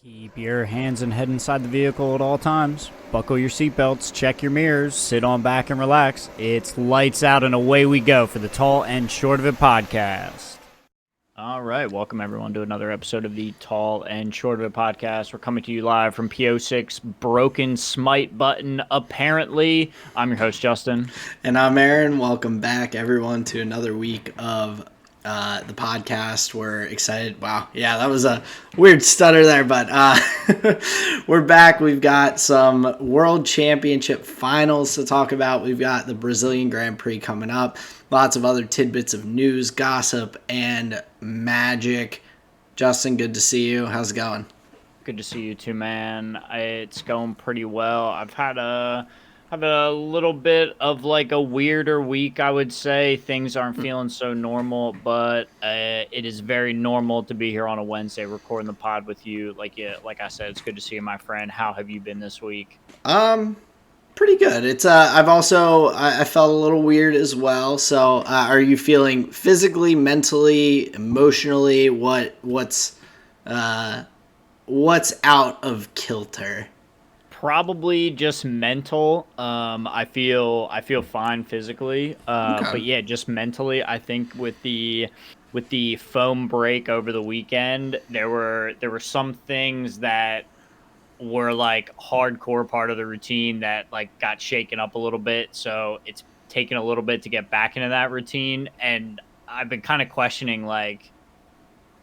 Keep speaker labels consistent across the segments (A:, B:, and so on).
A: Keep your hands and head inside the vehicle at all times. Buckle your seatbelts, check your mirrors, sit on back and relax. It's lights out and away we go for the Tall and Short of It podcast. All right, welcome everyone to another episode of the Tall and Short of It podcast. We're coming to you live from PO6 Broken Smite Button, apparently. I'm your host, Justin.
B: And I'm Aaron. Welcome back, everyone, to another week of the podcast. We're excited. Wow. Yeah, that was a weird stutter there, but we're back. We've got some World Championship finals to talk about. We've got the Brazilian Grand Prix coming up. Lots of other tidbits of news, gossip, and magic. Justin, good to see you. How's it going?
A: Good to see you too, man. It's going pretty well. I've had a little bit of like a weirder week, I would say. Things aren't feeling so normal, but it is very normal to be here on a Wednesday recording the pod with you. Like I said, it's good to see you, my friend. How have you been this week?
B: Pretty good. It's I felt a little weird as well. So are you feeling physically, mentally, emotionally? What's out of kilter?
A: Probably just mental. I feel fine physically.
B: Okay.
A: But yeah, just mentally, I think with the foam break over the weekend, there were some things that were like hardcore part of the routine that like got shaken up a little bit. So it's taken a little bit to get back into that routine. And I've been kind of questioning like,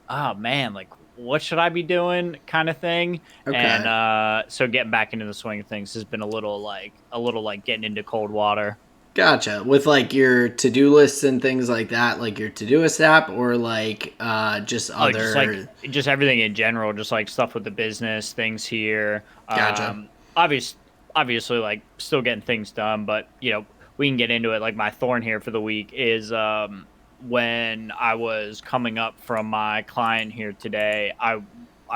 A: oh man, like what should I be doing kind of thing.
B: Okay.
A: And so getting back into the swing of things has been a little like getting into cold water.
B: Gotcha. With like your to-do lists and things like that, like your Todoist app, or like just other,
A: just everything in general, just like stuff with the business, things here.
B: Gotcha.
A: Obviously, like still getting things done, but you know we can get into it. Like my thorn here for the week is when I was coming up from my client here today, I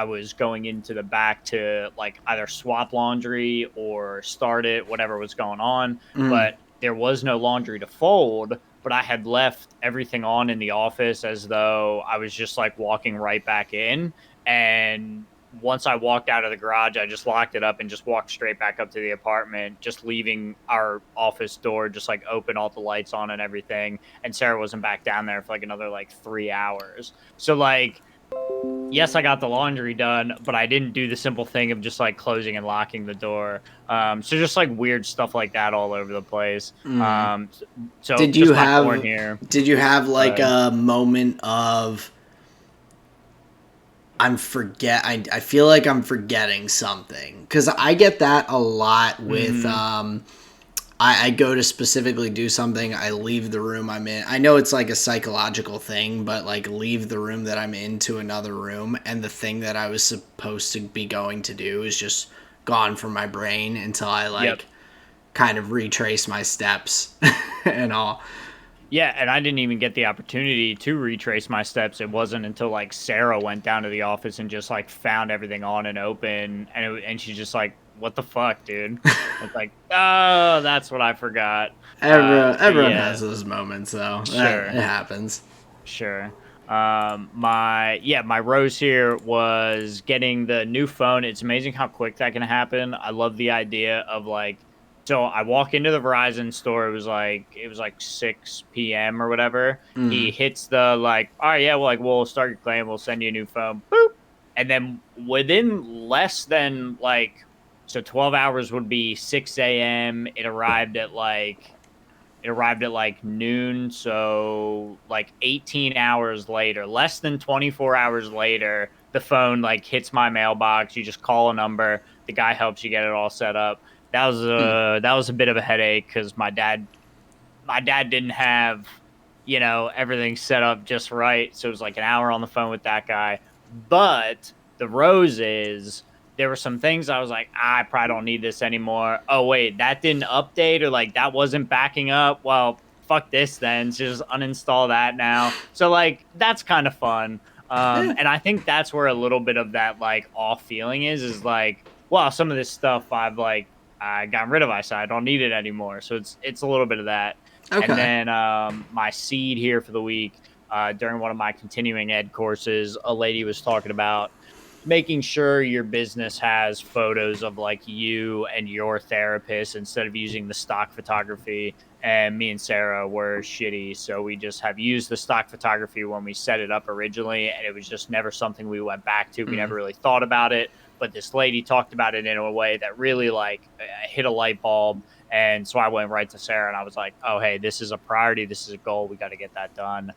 A: was going into the back to like either swap laundry or start it, whatever was going on, but there was no laundry to fold, but I had left everything on in the office as though I was just like walking right back in. And once I walked out of the garage, I just locked it up and just walked straight back up to the apartment, just leaving our office door, just like open, all the lights on and everything. And Sarah wasn't back down there for like another like 3 hours. So like, yes, I got the laundry done, but I didn't do the simple thing of just like closing and locking the door. So just like weird stuff like that all over the place. So
B: did you have like a moment of I feel like I'm forgetting something? Because I get that a lot with I go to specifically do something, I leave the room I'm in. I know it's like a psychological thing, but like leave the room that I'm in to another room, and the thing that I was supposed to be going to do is just gone from my brain until I kind of retrace my steps and all.
A: Yeah, and I didn't even get the opportunity to retrace my steps. It wasn't until like Sarah went down to the office and just like found everything on and open, and she's just like, "What the fuck, dude?" It's like, oh, that's what I forgot.
B: Everyone has those moments, though.
A: Sure,
B: it happens.
A: Sure. My rose here was getting the new phone. It's amazing how quick that can happen. I love the idea of like. So I walk into the Verizon store. It was like 6 p.m. or whatever. He hits the like, all right, yeah, well, like we'll start your claim. We'll send you a new phone. Boop. And then within less than like, so 12 hours would be 6 a.m. It arrived at like noon. So like 18 hours later, less than 24 hours later, the phone like hits my mailbox. You just call a number. The guy helps you get it all set up. That was a bit of a headache because my dad didn't have, everything set up just right. So it was like an hour on the phone with that guy. But the rose is there were some things I was like, I probably don't need this anymore. Oh wait, that didn't update, or like that wasn't backing up. Well, fuck this then. So just uninstall that now. So like that's kind of fun. And I think that's where a little bit of that like off feeling is like, well, some of this stuff I got rid of. I said I don't need it anymore. So it's a little bit of that. Okay. And then my seed here for the week, during one of my continuing ed courses, a lady was talking about making sure your business has photos of like you and your therapist instead of using the stock photography. And me and Sarah were shitty, so we just have used the stock photography when we set it up originally, and it was just never something we went back to. We never really thought about it, but this lady talked about it in a way that really like hit a light bulb. And so I went right to Sarah and I was like, oh, hey, this is a priority. This is a goal. We got to get that done.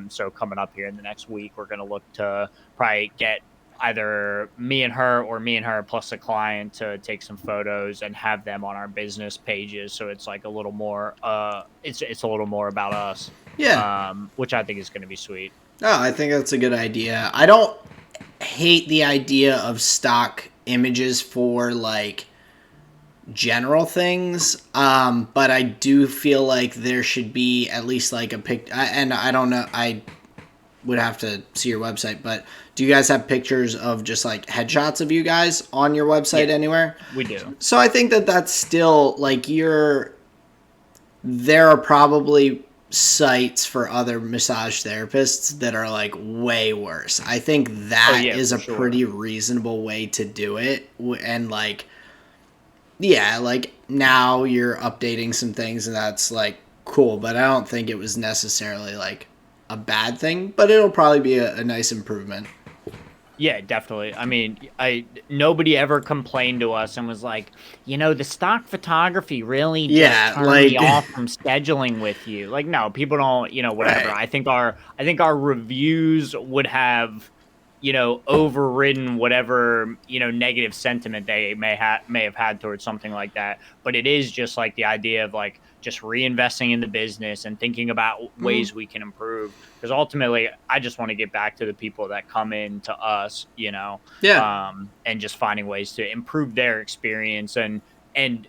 A: So coming up here in the next week, we're going to look to probably get either me and her or me and her plus a client to take some photos and have them on our business pages. So it's like a little more, it's a little more about us.
B: Yeah.
A: Which I think is going to be sweet.
B: Oh, I think that's a good idea. I don't hate the idea of stock images for like general things, but I do feel like there should be at least like a pic. And I don't know, I would have to see your website, but do you guys have pictures of just like headshots of you guys on your website anywhere?
A: We do.
B: So I think that that's still like there are probably sites for other massage therapists that are like way worse. I think that is a pretty reasonable way to do it. And like, yeah, like now you're updating some things and that's like cool, but I don't think it was necessarily like a bad thing, but it'll probably be a nice improvement.
A: Yeah, definitely. I mean, nobody ever complained to us and was like, the stock photography really just turned me off from scheduling with you. Like, no, people don't, whatever. Right. I think our reviews would have, overridden whatever, negative sentiment they may have had towards something like that. But it is just like the idea of like just reinvesting in the business and thinking about ways we can improve. Because ultimately, I just want to get back to the people that come in to us, and just finding ways to improve their experience and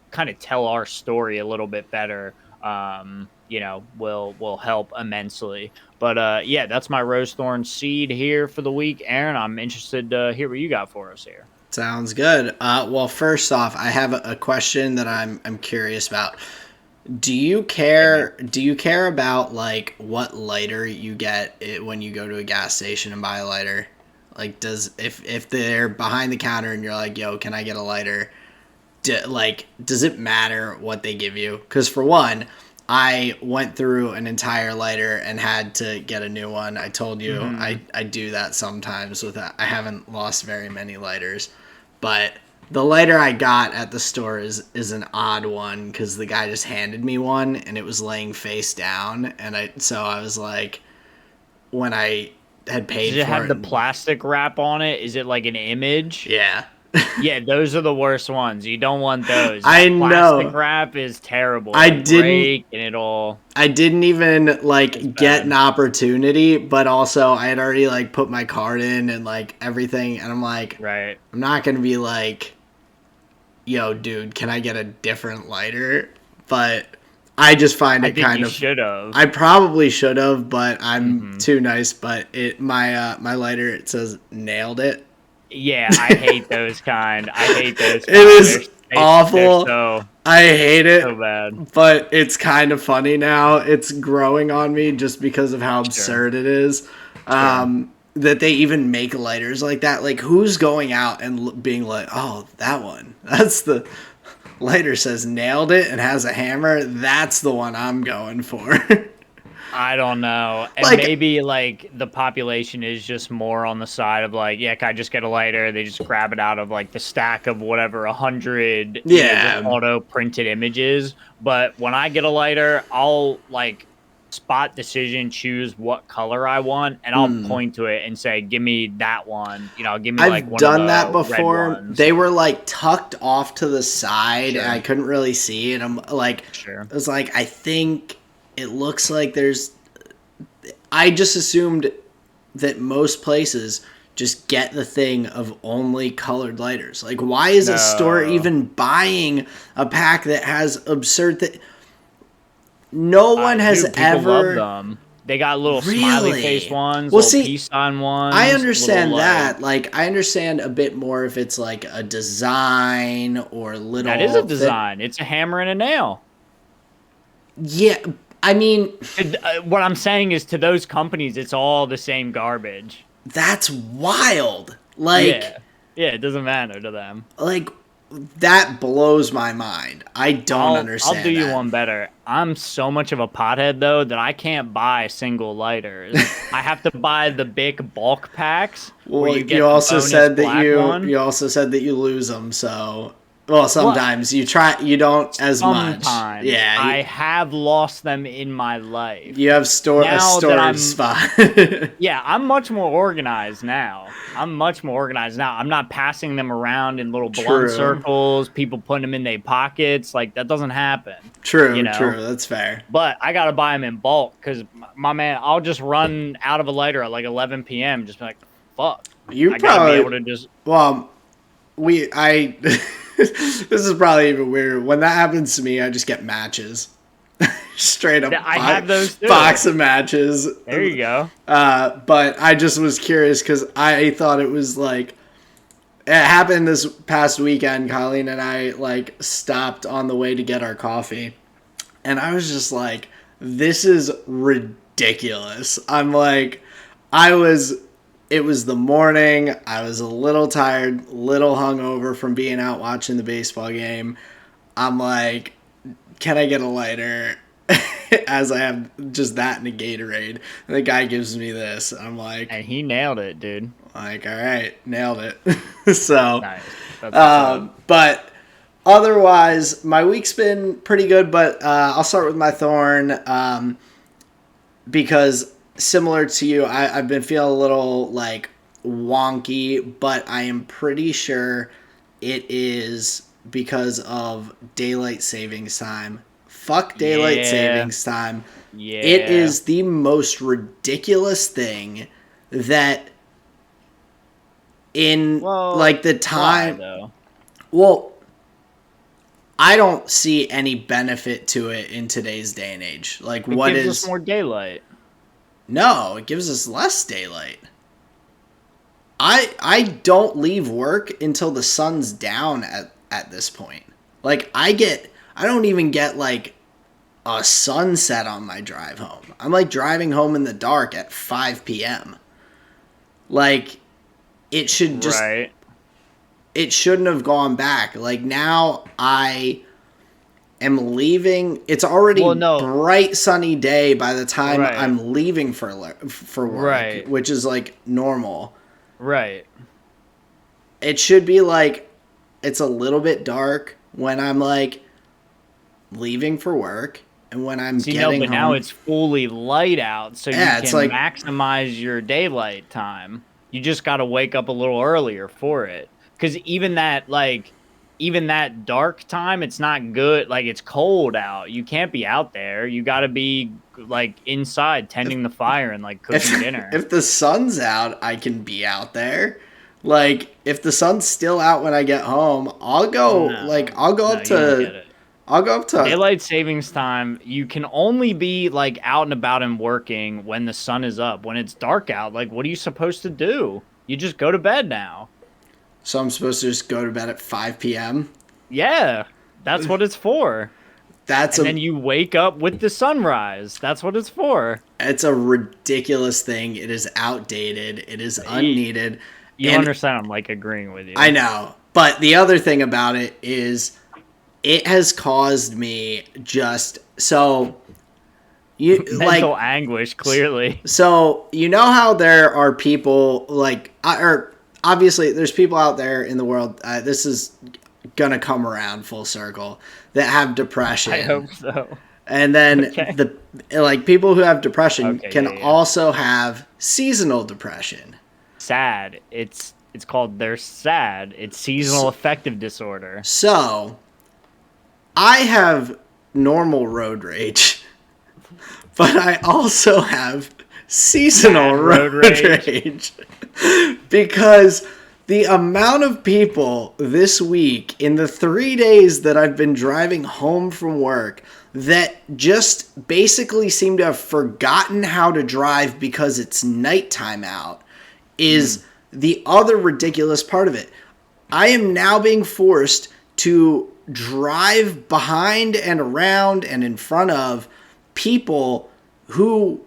A: kind of tell our story a little bit better. Will help immensely. But yeah, that's my Rose Thorn Seed here for the week. Aaron, I'm interested to hear what you got for us here.
B: Sounds good. Well, first off, I have a question that I'm curious about. Do you care about like what lighter you get when you go to a gas station and buy a lighter? Like, if they're behind the counter and you're like, yo, can I get a lighter? Does it matter what they give you? Because for one, I went through an entire lighter and had to get a new one. I told you I do that sometimes with that. I haven't lost very many lighters, but the lighter I got at the store is an odd one because the guy just handed me one and it was laying face down, and I was like, when I had paid for it. Does it have
A: the plastic wrap on it? Is it like an image?
B: Yeah.
A: Yeah, those are the worst ones. You don't want those.
B: I know.
A: Plastic wrap is terrible. I didn't
B: even like get an opportunity, but also I had already like put my card in and like everything, and I'm like,
A: right.
B: I'm not gonna be like, yo, dude, can I get a different lighter? But I just find it kind of.
A: Should have.
B: I probably should have, but I'm too nice. But my lighter, it says nailed it.
A: Yeah, I hate those kind.
B: It is awful. I hate it.
A: So bad.
B: But it's kind of funny now. It's growing on me just because of how absurd it is. That they even make lighters like that. Like, who's going out and being like, oh, that one. That's the lighter says nailed it and has a hammer. That's the one I'm going for.
A: I don't know. And maybe like the population is just more on the side of like, yeah, can I just get a lighter? They just grab it out of like the stack of whatever 100 auto printed images. But when I get a lighter, I'll like spot decision choose what color I want, and I'll point to it and say, give me that one. Give me like one of the
B: I've done that before. They were like tucked off to the side and I couldn't really see it. I'm like, it was like, I think it looks like I just assumed that most places just get the thing of only colored lighters. Like, why is a store even buying a pack that has absurd No one has ever.
A: Love them. They got little smiley face ones, little peace sign ones.
B: I understand that. Like, I understand a bit more if it's like a design or little.
A: That is a design. It's a hammer and a nail.
B: Yeah, I mean,
A: what I'm saying is, to those companies, it's all the same garbage.
B: That's wild. Like,
A: Yeah, it doesn't matter to them.
B: like that blows my mind. I don't understand.
A: I'll do you
B: that.
A: one better. I'm so much of a pothead though that I can't buy single lighters. I have to buy the big bulk packs where
B: Well,
A: you get
B: you
A: the
B: also
A: bonus
B: said that
A: black one.
B: you also said that you lose them. So, well,
A: Well,
B: sometimes you try. You don't as much.
A: sometimes
B: Yeah,
A: I have lost them in my life.
B: you have a
A: Now that
B: storage
A: I'm
B: spot.
A: Yeah, I'm much more organized now. I'm not passing them around in little blunt
B: True.
A: circles, people putting them in their pockets. Like, that doesn't happen, you
B: True.
A: know?
B: True. That's fair.
A: But I got to buy them in bulk because, my man, I'll just run out of a lighter at like 11 p.m. Just be like, fuck.
B: You
A: I got to be able
B: probably
A: to just.
B: well. I. This is probably even weird. When that happens to me, I just get matches. Straight up,
A: I have those too.
B: box of matches.
A: There you go.
B: But I just was curious because I thought it was like it happened this past weekend. Colleen and I like stopped on the way to get our coffee, and I was just like, "This is ridiculous." I'm like, I was. It was the morning. I was a little tired, little hungover from being out watching the baseball game. I'm like, can I get a lighter? As I have just that and a Gatorade. And the guy gives me this. I'm like,
A: And he nailed it, dude.
B: all right, nailed it. So,
A: Nice. That's
B: but otherwise, my week's been pretty good. But I'll start with my thorn because similar to you, I've been feeling a little like wonky, but I am pretty sure it is because of daylight savings time. Fuck daylight savings time.
A: Yeah.
B: It is the most ridiculous thing that in like the time.
A: Why, though?
B: Well, I don't see any benefit to it in today's day and age. Like,
A: It gives us more daylight.
B: No, it gives us less daylight. I don't leave work until the sun's down at this point. Like, I don't even get like a sunset on my drive home. I'm like driving home in the dark at 5 p.m. Like, it should just
A: Right.
B: it shouldn't have gone back. Like, now I am leaving. It's already bright sunny day by the time I'm leaving for work, which is like normal.
A: Right.
B: It should be like it's a little bit dark when I'm like leaving for work and when I'm getting home.
A: Now it's fully light out, so you can
B: like,
A: maximize your daylight time. You just got to wake up a little earlier for it. Because even that dark time, it's not good. Like, it's cold out. You can't be out there. You got to be like inside tending the fire and like cooking dinner.
B: If the sun's out, I can be out there. Like, if the sun's still out when I get home, I'll go up to
A: daylight savings time. You can only be like out and about and working when the sun is up. When it's dark out, like, what are you supposed to do? You just go to bed now.
B: So I'm supposed to just go to bed at 5 p.m.?
A: Yeah, that's what it's for. Then you wake up with the sunrise. That's what it's for.
B: It's a ridiculous thing. It is outdated. It is unneeded.
A: You understand I'm like agreeing with you.
B: I know. But the other thing about it is it has caused me
A: mental anguish, clearly.
B: So, you know how there are people like obviously there's people out there in the world, this is gonna come around full circle, that have depression.
A: I hope so.
B: And then people who have depression also have seasonal depression.
A: Sad. It's called they're sad. It's seasonal affective disorder.
B: So I have normal road rage, but I also have seasonal road rage. Because the amount of people this week, in the 3 days that I've been driving home from work, that just basically seem to have forgotten how to drive because it's nighttime out, is the other ridiculous part of it. I am now being forced to drive behind and around and in front of people who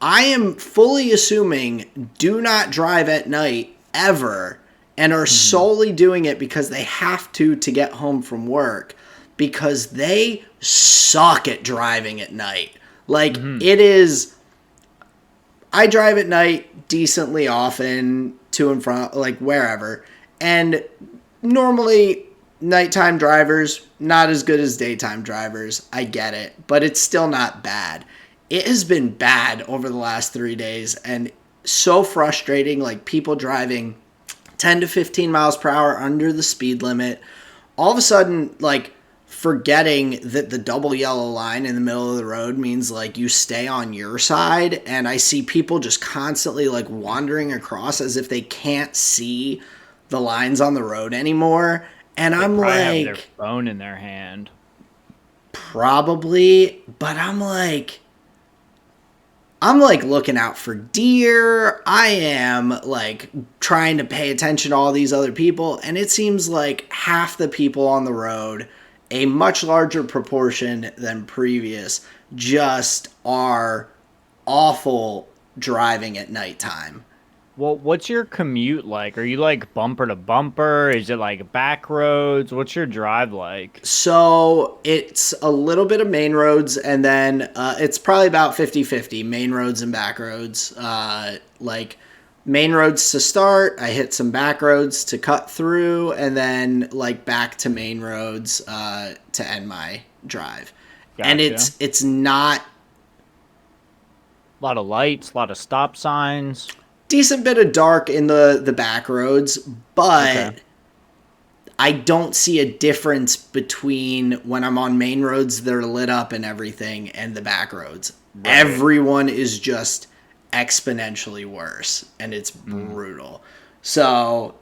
B: I am fully assuming do not drive at night ever and are solely doing it because they have to get home from work because they suck at driving at night. Like, it is. I drive at night decently often to and from, like, wherever. And normally, nighttime drivers, not as good as daytime drivers. I get it. But it's still not bad. It has been bad over the last 3 days. And so frustrating. Like, people driving 10 to 15 miles per hour under the speed limit. All of a sudden, like, forgetting that the double yellow line in the middle of the road means, like, you stay on your side. And I see people just constantly, like, wandering across as if they can't see the lines on the road anymore. And I'm
A: Probably
B: like,
A: have their phone in their hand.
B: probably, but I'm like looking out for deer. I am like trying to pay attention to all these other people. And it seems like half the people on the road, a much larger proportion than previous, just are awful driving at nighttime.
A: Well, what's your commute like? Are you like bumper to bumper? Is it like back roads? What's your drive like?
B: So it's a little bit of main roads, and then it's probably about 50-50 main roads and back roads. Like main roads to start, I hit some back roads to cut through, and then like back to main roads to end my drive.
A: Gotcha.
B: And it's not
A: A lot of lights, a lot of stop signs.
B: decent bit of dark in the back roads, but
A: Okay.
B: I don't see a difference between when I'm on main roads that are lit up and everything and the back roads.
A: Right.
B: Everyone is just exponentially worse, and it's brutal. So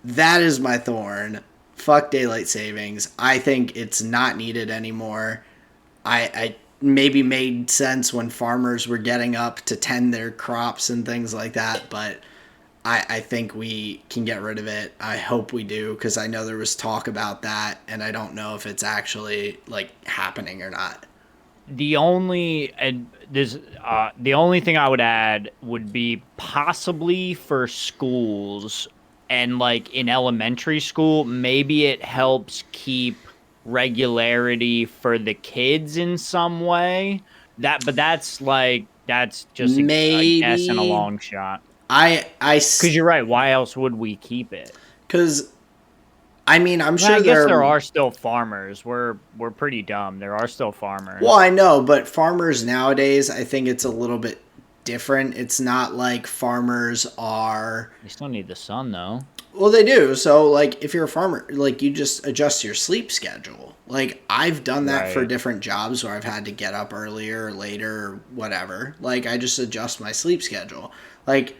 B: that is my thorn. Fuck daylight savings. I think it's not needed anymore. I maybe made sense when farmers were getting up to tend their crops and things like that, but I think we can get rid of it. I hope we do, because I know there was talk about that, and I don't know if it's actually like happening or not.
A: The only the only thing I would add would be possibly for schools and like in elementary school, maybe it helps keep regularity for the kids in some way. But that's just a guess and a
B: Maybe
A: long shot.
B: I
A: Because you're right. Why else would we keep it?
B: because I mean I'm
A: Well, I
B: sure
A: guess
B: there.
A: there are still farmers. We're pretty dumb. There are still farmers.
B: Well, I know, but farmers nowadays, I think it's a little bit different. It's not like farmers are.
A: You still need the sun though.
B: Well, they do. So, like, if you're a farmer, like, you just adjust your sleep schedule. Like, I've done that for
A: Right.
B: different jobs where I've had to get up earlier or later or whatever. Like, I just adjust my sleep schedule. Like,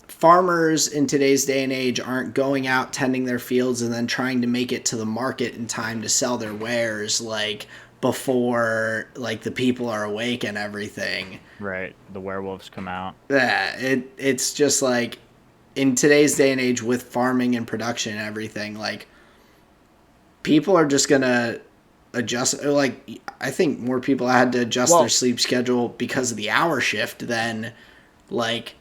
B: farmers in today's day and age aren't going out tending their fields and then trying to make it to the market in time to sell their wares, like, before, like, the people are awake and everything.
A: Right. The werewolves come out.
B: Yeah, it's just like in today's day and age with farming and production and everything, like people are just gonna adjust. Like I think more people had to adjust their sleep schedule because of the hour shift than like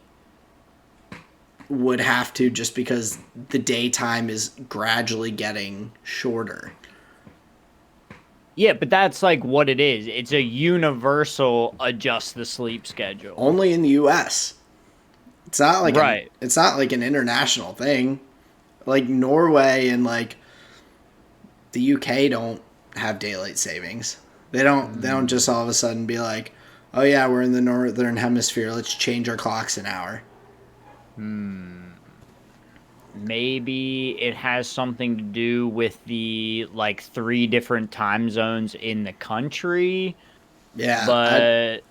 B: would have to just because the daytime is gradually getting shorter.
A: Yeah, but that's like what it is. It's a universal adjust the sleep schedule.
B: Only in the U.S. It's not like
A: Right.
B: it's not like an international thing. Like Norway and like the UK don't have daylight savings. They don't just all of a sudden be like, "Oh yeah, we're in the northern hemisphere. Let's change our clocks an hour."
A: Maybe it has something to do with the like 3 different time zones in the country,
B: Yeah,
A: but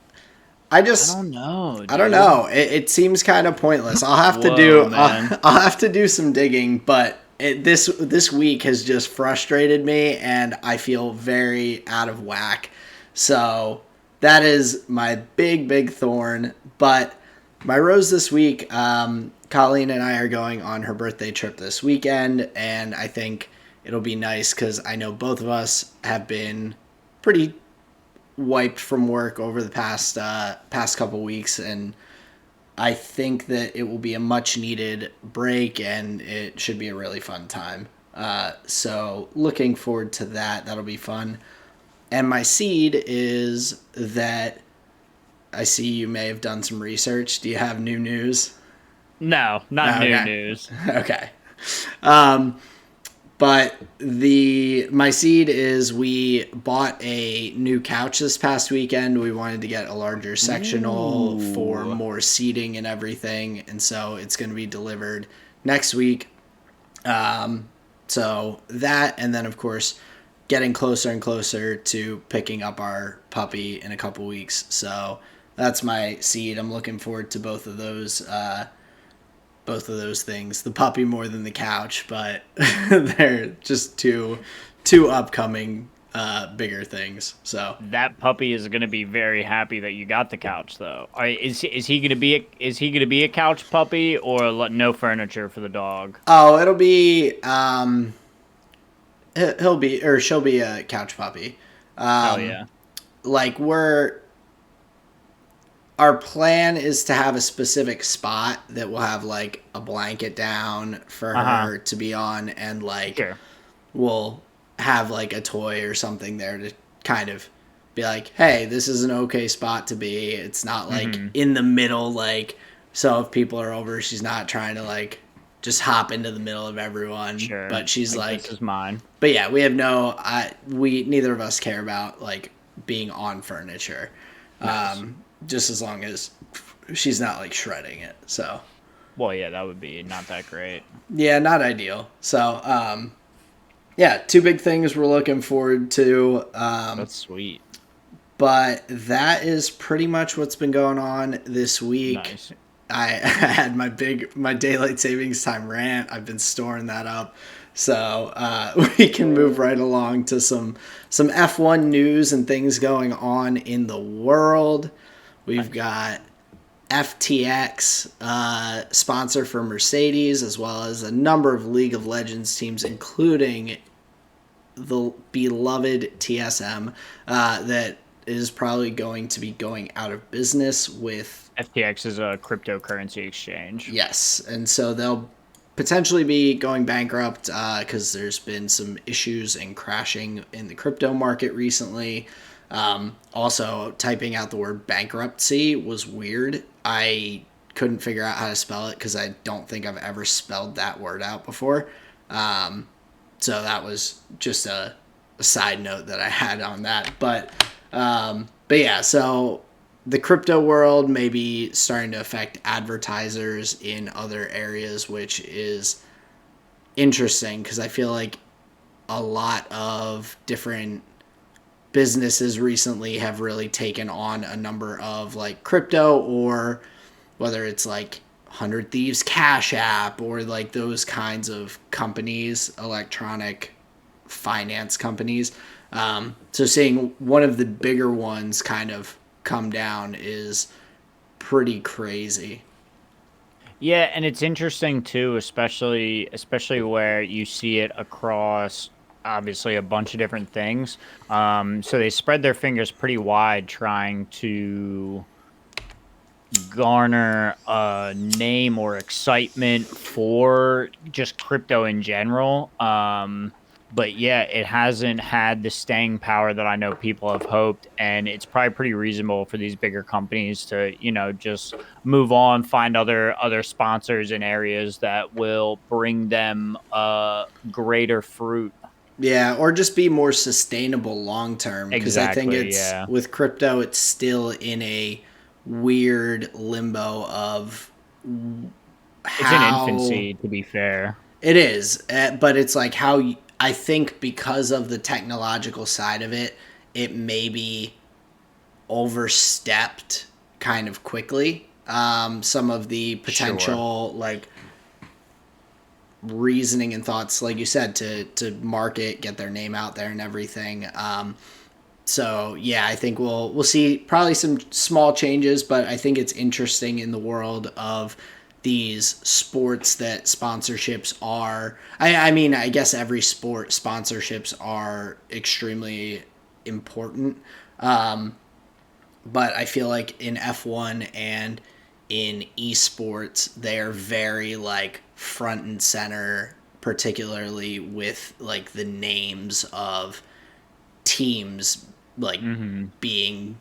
B: I
A: I
B: just
A: don't know,
B: I don't
A: dude.
B: know. It seems kind of pointless. I'll have to
A: Whoa,
B: do
A: man.
B: I'll have to do some digging, but this week has just frustrated me, and I feel very out of whack. So that is my big thorn. But my rose this week, Colleen and I are going on her birthday trip this weekend, and I think it'll be nice because I know both of us have been pretty wiped from work over the past couple weeks, and I think that it will be a much needed break, and it should be a really fun time. So looking forward to that. That'll be fun. And my seed is that I see you may have done some research. Do you have new news?
A: No, not new
B: Okay.
A: news.
B: Okay. Um, but my seed is we bought a new couch this past weekend. We wanted to get a larger sectional for
A: Ooh.
B: more seating and everything, and so it's going to be delivered next week. So that, and then of course, getting closer and closer to picking up our puppy in a couple weeks. So that's my seed. I'm looking forward to both of those. Both of those things. The puppy more than the couch, but they're just two upcoming bigger things. So
A: That puppy is going to be very happy that you got the couch, though. Is he going to be a couch puppy or no furniture for the dog?
B: it'll be he'll be or she'll be a couch puppy.
A: Hell yeah.
B: Like our plan is to have a specific spot that will have like a blanket down for
A: Uh huh.
B: her to be on, and like
A: Sure.
B: we'll have like a toy or something there to kind of be like, hey, this is an okay spot to be. It's not like
A: Mm-hmm.
B: in the middle, like, so if people are over, she's not trying to like just hop into the middle of everyone.
A: Sure.
B: But she's
A: Like this
B: like,
A: is mine.
B: but yeah, we have we neither of us care about like being on furniture.
A: Nice.
B: Just as long as she's not like shredding it. So
A: Well, yeah, that would be not that great.
B: yeah, not ideal. So yeah, two big things we're looking forward to.
A: That's sweet.
B: But that is pretty much what's been going on this week.
A: Nice.
B: I had my daylight savings time rant. I've been storing that up, so we can move right along to some F1 news and things going on in the world. We've got FTX, sponsor for Mercedes, as well as a number of League of Legends teams, including the beloved TSM, that is probably going to be going out of business with.
A: FTX is a cryptocurrency exchange.
B: Yes, and so they'll potentially be going bankrupt because there's been some issues and crashing in the crypto market recently. Also, typing out the word bankruptcy was weird. I couldn't figure out how to spell it because I don't think I've ever spelled that word out before. So that was just a side note that I had on that. But yeah, so the crypto world may be starting to affect advertisers in other areas, which is interesting because I feel like a lot of different businesses recently have really taken on a number of like crypto, or whether it's like 100 Thieves Cash App or like those kinds of companies, electronic finance companies. So seeing one of the bigger ones kind of come down is pretty crazy.
A: Yeah, and it's interesting too, especially where you see it across obviously a bunch of different things. So they spread their fingers pretty wide trying to garner a name or excitement for just crypto in general. But yeah, it hasn't had the staying power that I know people have hoped, and it's probably pretty reasonable for these bigger companies to, just move on, find other sponsors in areas that will bring them greater fruit.
B: Yeah, or just be more sustainable long term, because I think
A: Exactly.
B: it's
A: Yeah,
B: with crypto, it's still in a weird limbo of
A: it's in
B: how
A: infancy, to be fair.
B: it is, but it's like how I think because of the technological side of it, it may be overstepped kind of quickly. Some of the
A: Sure.
B: potential like reasoning and thoughts, like you said, to market, get their name out there and everything. So yeah, I think we'll see probably some small changes, but I think it's interesting in the world of these sports that sponsorships are. I mean, I guess every sport sponsorships are extremely important, but I feel like in F1 and in esports, they're very like front and center, particularly with like the names of teams like
A: Mm-hmm.
B: being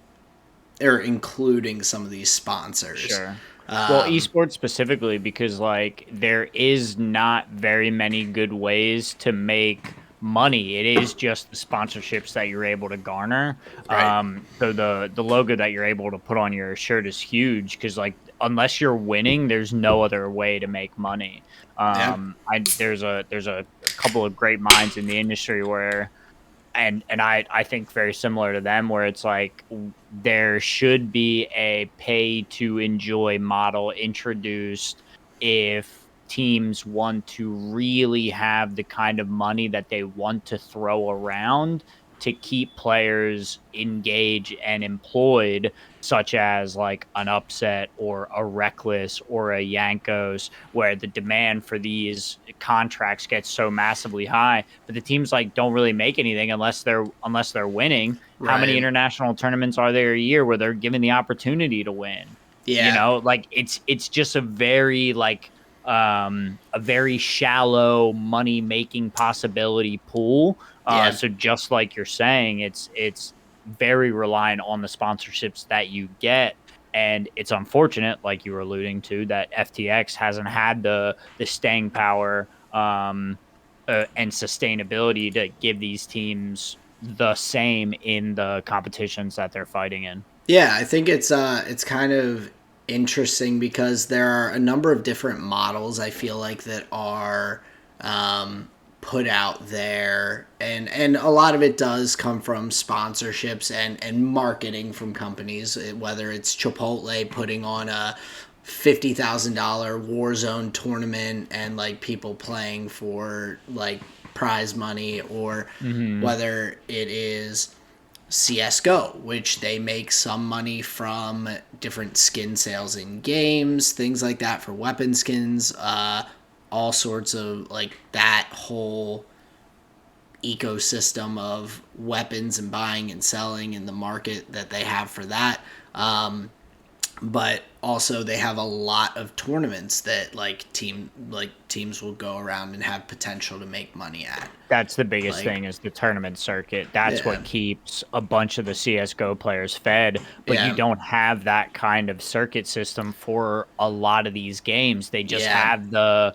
B: or including some of these sponsors.
A: Sure. Well,
B: Um,
A: esports specifically because like there is not very many good ways to make money. It is just the sponsorships that you're able to garner.
B: right.
A: So the logo that you're able to put on your shirt is huge because like unless you're winning, there's no other way to make money.
B: Yeah.
A: There's a couple of great minds in the industry where and I think very similar to them where it's like there should be a pay to enjoy model introduced if teams want to really have the kind of money that they want to throw around to keep players engaged and employed, such as like an upset or a reckless or a Yankos, where the demand for these contracts gets so massively high, but the teams like don't really make anything unless they're winning. How many
B: Right.
A: international tournaments are there a year where they're given the opportunity to win? You
B: Yeah.
A: know, like it's just a very like a very shallow money making possibility pool.
B: Yeah.
A: So just like you're saying, it's very reliant on the sponsorships that you get. And it's unfortunate, like you were alluding to, that FTX hasn't had the staying power and sustainability to give these teams the same in the competitions that they're fighting in.
B: Yeah, I think it's kind of interesting because there are a number of different models I feel like that are put out there, and a lot of it does come from sponsorships and marketing from companies, whether it's Chipotle putting on a $50,000 Warzone tournament and like people playing for like prize money, or
A: Hmm.
B: whether it is CSGO, which they make some money from different skin sales in games, things like that for weapon skins, all sorts of like that whole ecosystem of weapons and buying and selling and the market that they have for that. But also they have a lot of tournaments that teams will go around and have potential to make money at.
A: That's the biggest
B: Like,
A: thing is the tournament circuit. That's
B: yeah,
A: what keeps a bunch of the CS:GO players fed, but you
B: yeah,
A: don't have that kind of circuit system for a lot of these games. They just
B: yeah.
A: have the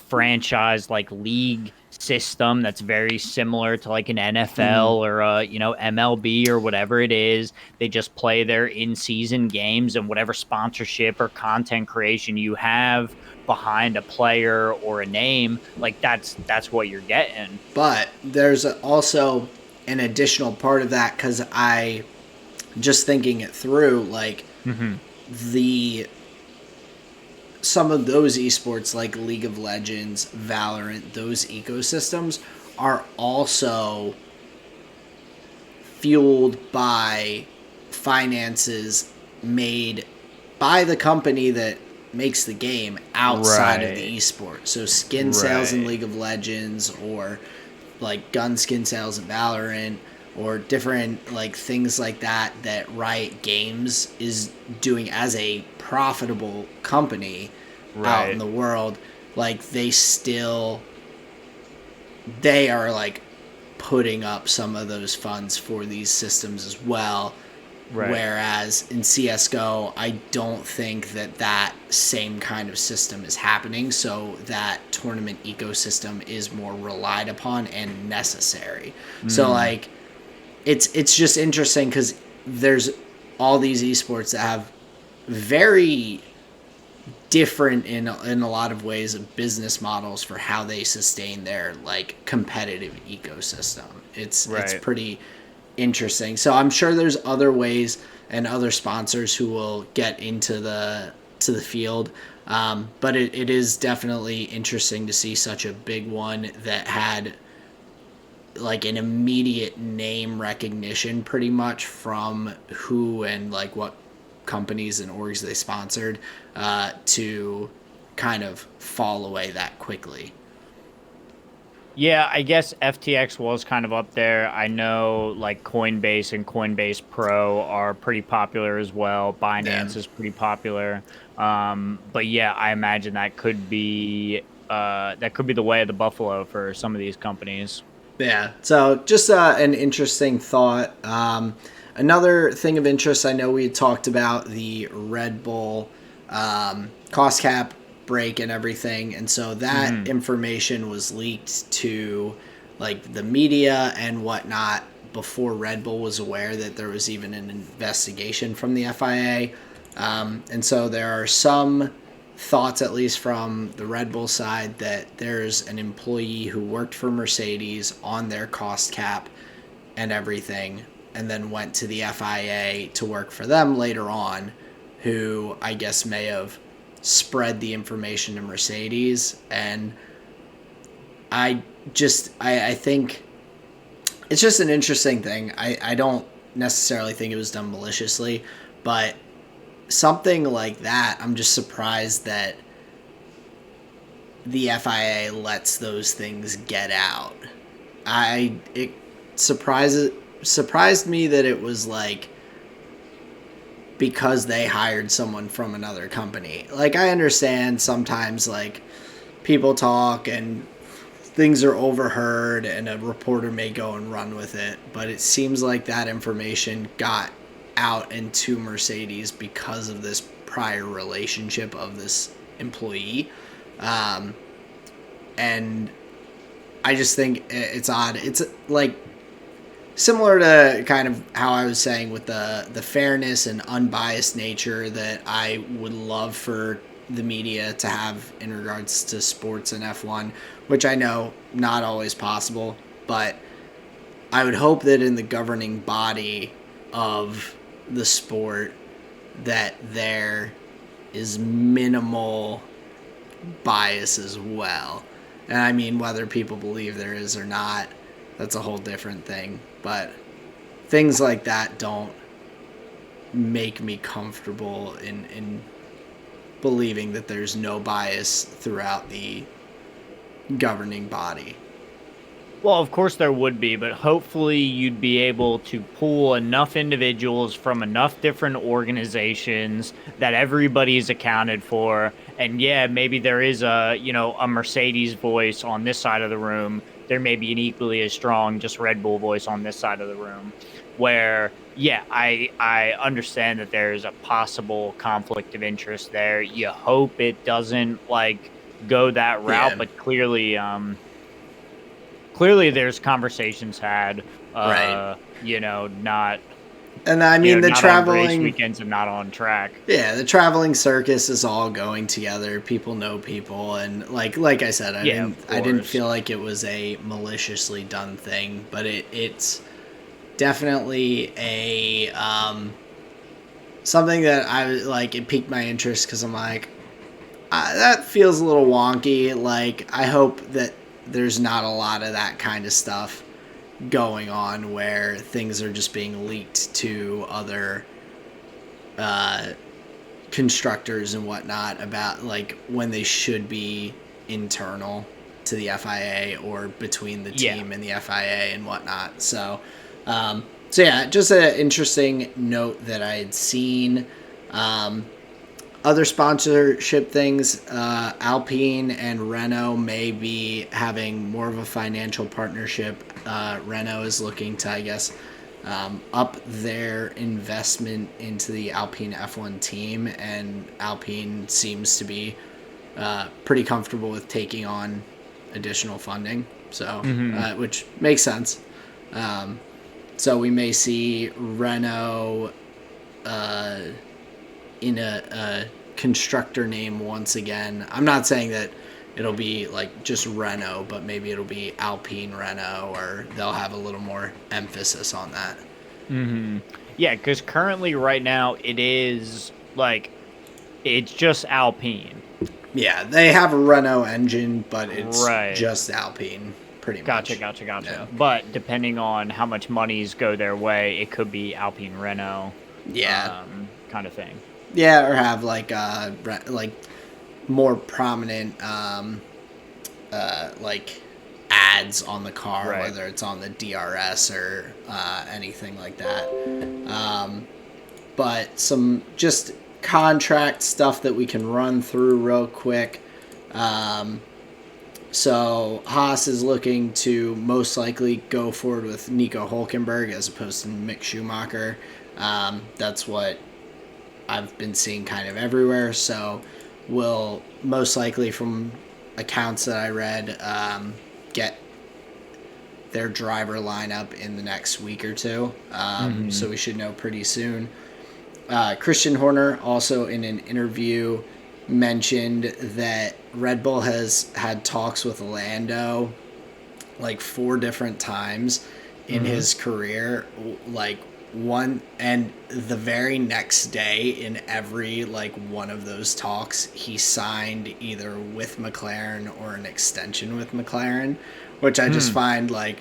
A: franchise like league system that's very similar to like an
B: Mm-hmm.
A: NFL or a, MLB or whatever it is. They just play their in-season games, and whatever sponsorship or content creation you have behind a player or a name, like that's what you're getting.
B: But there's also an additional part of that because I just thinking it through, like
A: Hmm.
B: the some of those esports like League of Legends, Valorant, those ecosystems are also fueled by finances made by the company that makes the game outside of the
A: Right.
B: esport. So skin sales in
A: Right.
B: League of Legends, or like gun skin sales in Valorant, or different like things like that that Riot Games is doing as a profitable company out in
A: Right.
B: the world. Like they are like putting up some of those funds for these systems as well.
A: Right.
B: Whereas in CSGO, I don't think that that same kind of system is happening. So that tournament ecosystem is more relied upon and necessary. So
A: Mm.
B: like it's just interesting because there's all these esports that have very different in a lot of ways of business models for how they sustain their like competitive ecosystem. It's
A: Right.
B: pretty interesting. So I'm sure there's other ways and other sponsors who will get into the field. But it is definitely interesting to see such a big one that had like an immediate name recognition pretty much from who and like what companies and orgs they sponsored, to kind of fall away that quickly.
A: Yeah, I guess FTX was kind of up there. I know like Coinbase and Coinbase Pro are pretty popular as well.
B: Yeah.
A: Binance is pretty popular. But yeah, I imagine that could be the way of the buffalo for some of these companies.
B: Yeah. So just an interesting thought. Another thing of interest, I know we had talked about the Red Bull cost cap break and everything, and so that
A: Hmm.
B: information was leaked to like the media and whatnot before Red Bull was aware that there was even an investigation from the FIA. And so there are some thoughts, at least from the Red Bull side, that there's an employee who worked for Mercedes on their cost cap and everything, and then went to the FIA to work for them later on, who I guess may have spread the information to Mercedes. And I think it's just an interesting thing. I don't necessarily think it was done maliciously, but something like that, I'm just surprised that the FIA lets those things get out. It surprised me that it was like because they hired someone from another company. Like, I understand sometimes like people talk and things are overheard and a reporter may go and run with it, but it seems like that information got out into Mercedes because of this prior relationship of this employee. Um, and I just think it's odd. It's like similar to kind of how I was saying with the fairness and unbiased nature that I would love for the media to have in regards to sports and F1, which I know not always possible, but I would hope that in the governing body of the sport that there is minimal bias as well. And I mean, whether people believe there is or not, that's a whole different thing. But things like that don't make me comfortable in believing that there's no bias throughout the governing body.
A: Well, of course there would be, but hopefully you'd be able to pull enough individuals from enough different organizations that everybody's accounted for. And yeah, maybe there is a Mercedes voice on this side of the room. There may be an equally as strong just Red Bull voice on this side of the room. Where, yeah, I understand that there's a possible conflict of interest there. You hope it doesn't like go that route,
B: Yeah,
A: but clearly there's conversations had
B: right.
A: not
B: And I mean, the
A: not on race
B: traveling,
A: weekends and not on track.
B: yeah, the traveling circus is all going together. People know people, and like I said,
A: Yeah, of
B: I didn't
A: course.
B: feel like it was a maliciously done thing, but it's definitely a something that I like. It piqued my interest because I'm like, that feels a little wonky. Like, I hope that there's not a lot of that kind of stuff going on where things are just being leaked to other uh, constructors and whatnot about like when they should be internal to the FIA or between the
A: Yeah.
B: team and the FIA and whatnot. So yeah, just an interesting note that I had seen. Um, Other sponsorship things, Alpine and Renault may be having more of a financial partnership. Renault is looking to, I guess, up their investment into the Alpine F1 team, and Alpine seems to be pretty comfortable with taking on additional funding, so
A: Hmm.
B: which makes sense. Um, so we may see Renault uh, in a constructor name once again. I'm not saying that it'll be like just Renault, but maybe it'll be Alpine Renault, or they'll have a little more emphasis on that.
A: Hmm. Yeah, because currently right now it is like it's just Alpine.
B: Yeah, they have a Renault engine, but it's
A: Right.
B: just Alpine, pretty
A: Gotcha,
B: much.
A: gotcha,
B: Yeah.
A: gotcha. But depending on how much monies go their way, it could be Alpine Renault,
B: Yeah.
A: kind of thing.
B: Yeah, or have like more prominent like ads on the car,
A: Right.
B: whether it's on the DRS or anything like that. But some just contract stuff that we can run through real quick. So Haas is looking to most likely go forward with Nico Hulkenberg as opposed to Mick Schumacher. That's what I've been seeing kind of everywhere. So we'll most likely, from accounts that I read, get their driver lineup in the next week or two. So we should know pretty soon. Christian Horner also in an interview mentioned that Red Bull has had talks with Lando like 4 different times in his career, like one, and the very next day in every like one of those talks he signed either with McLaren or an extension with McLaren, which I just find like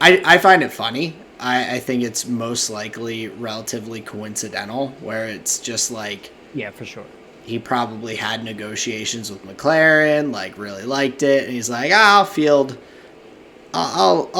B: I find it funny. I think it's most likely relatively coincidental, where it's just like,
A: Yeah, for sure.
B: he probably had negotiations with McLaren, like really liked it, and he's like, I'll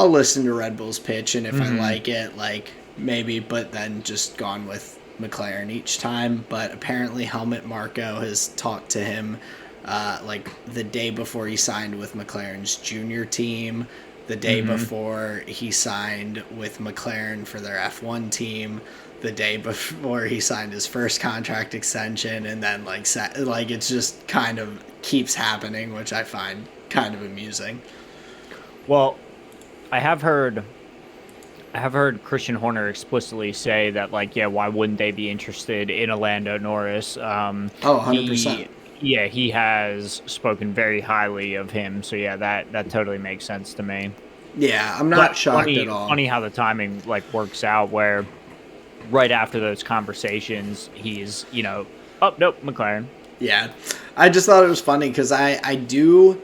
B: listen to Red Bull's pitch, and if I like it, like maybe, but then just gone with McLaren each time. But apparently Helmut Marko has talked to him like the day before he signed with McLaren's junior team, the day before he signed with McLaren for their F1 team, the day before he signed his first contract extension, and then like it's just kind of keeps happening, which I find kind of amusing.
A: Well, I have heard Christian Horner explicitly say that, like, yeah, why wouldn't they be interested in a Lando Norris?
B: 100%.
A: He has spoken very highly of him. So yeah, that totally makes sense to me.
B: Yeah, I'm not shocked at all.
A: Funny how the timing like works out, where right after those conversations, he's, oh nope, McLaren.
B: Yeah, I just thought it was funny because I do,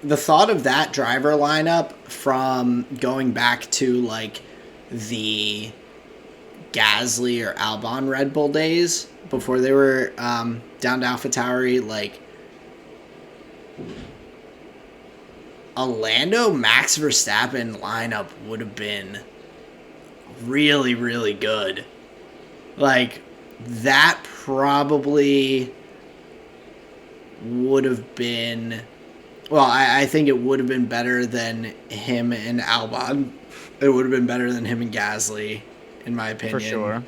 B: the thought of that driver lineup from going back to like the Gasly or Albon Red Bull days before they were down to AlphaTauri, like a Lando Max Verstappen lineup would have been really, really good. Like, that probably would have been, well, I think it would have been better than him and Albon. It would have been better than him and Gasly, in my opinion.
A: For sure.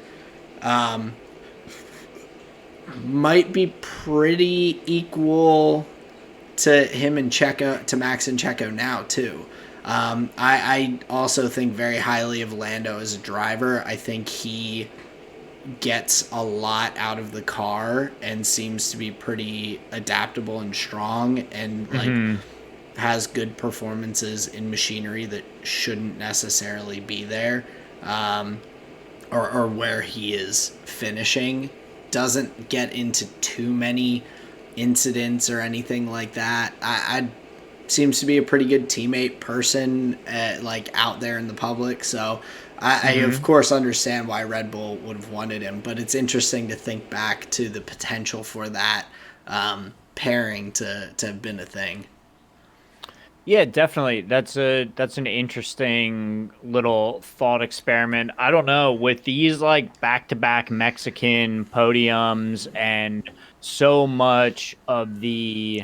B: Might be pretty equal to him and Checo, to Max and Checo now too. I also think very highly of Lando as a driver. I think he gets a lot out of the car and seems to be pretty adaptable and strong, and like has good performances in machinery that shouldn't necessarily be there, or where he is finishing. Doesn't get into too many incidents or anything like that. I seems to be a pretty good teammate person, like out there in the public. So I of course understand why Red Bull would have wanted him, but it's interesting to think back to the potential for that pairing to have been a thing.
A: Yeah, definitely. That's an interesting little thought experiment. I don't know, with these like back-to-back Mexican podiums and so much of the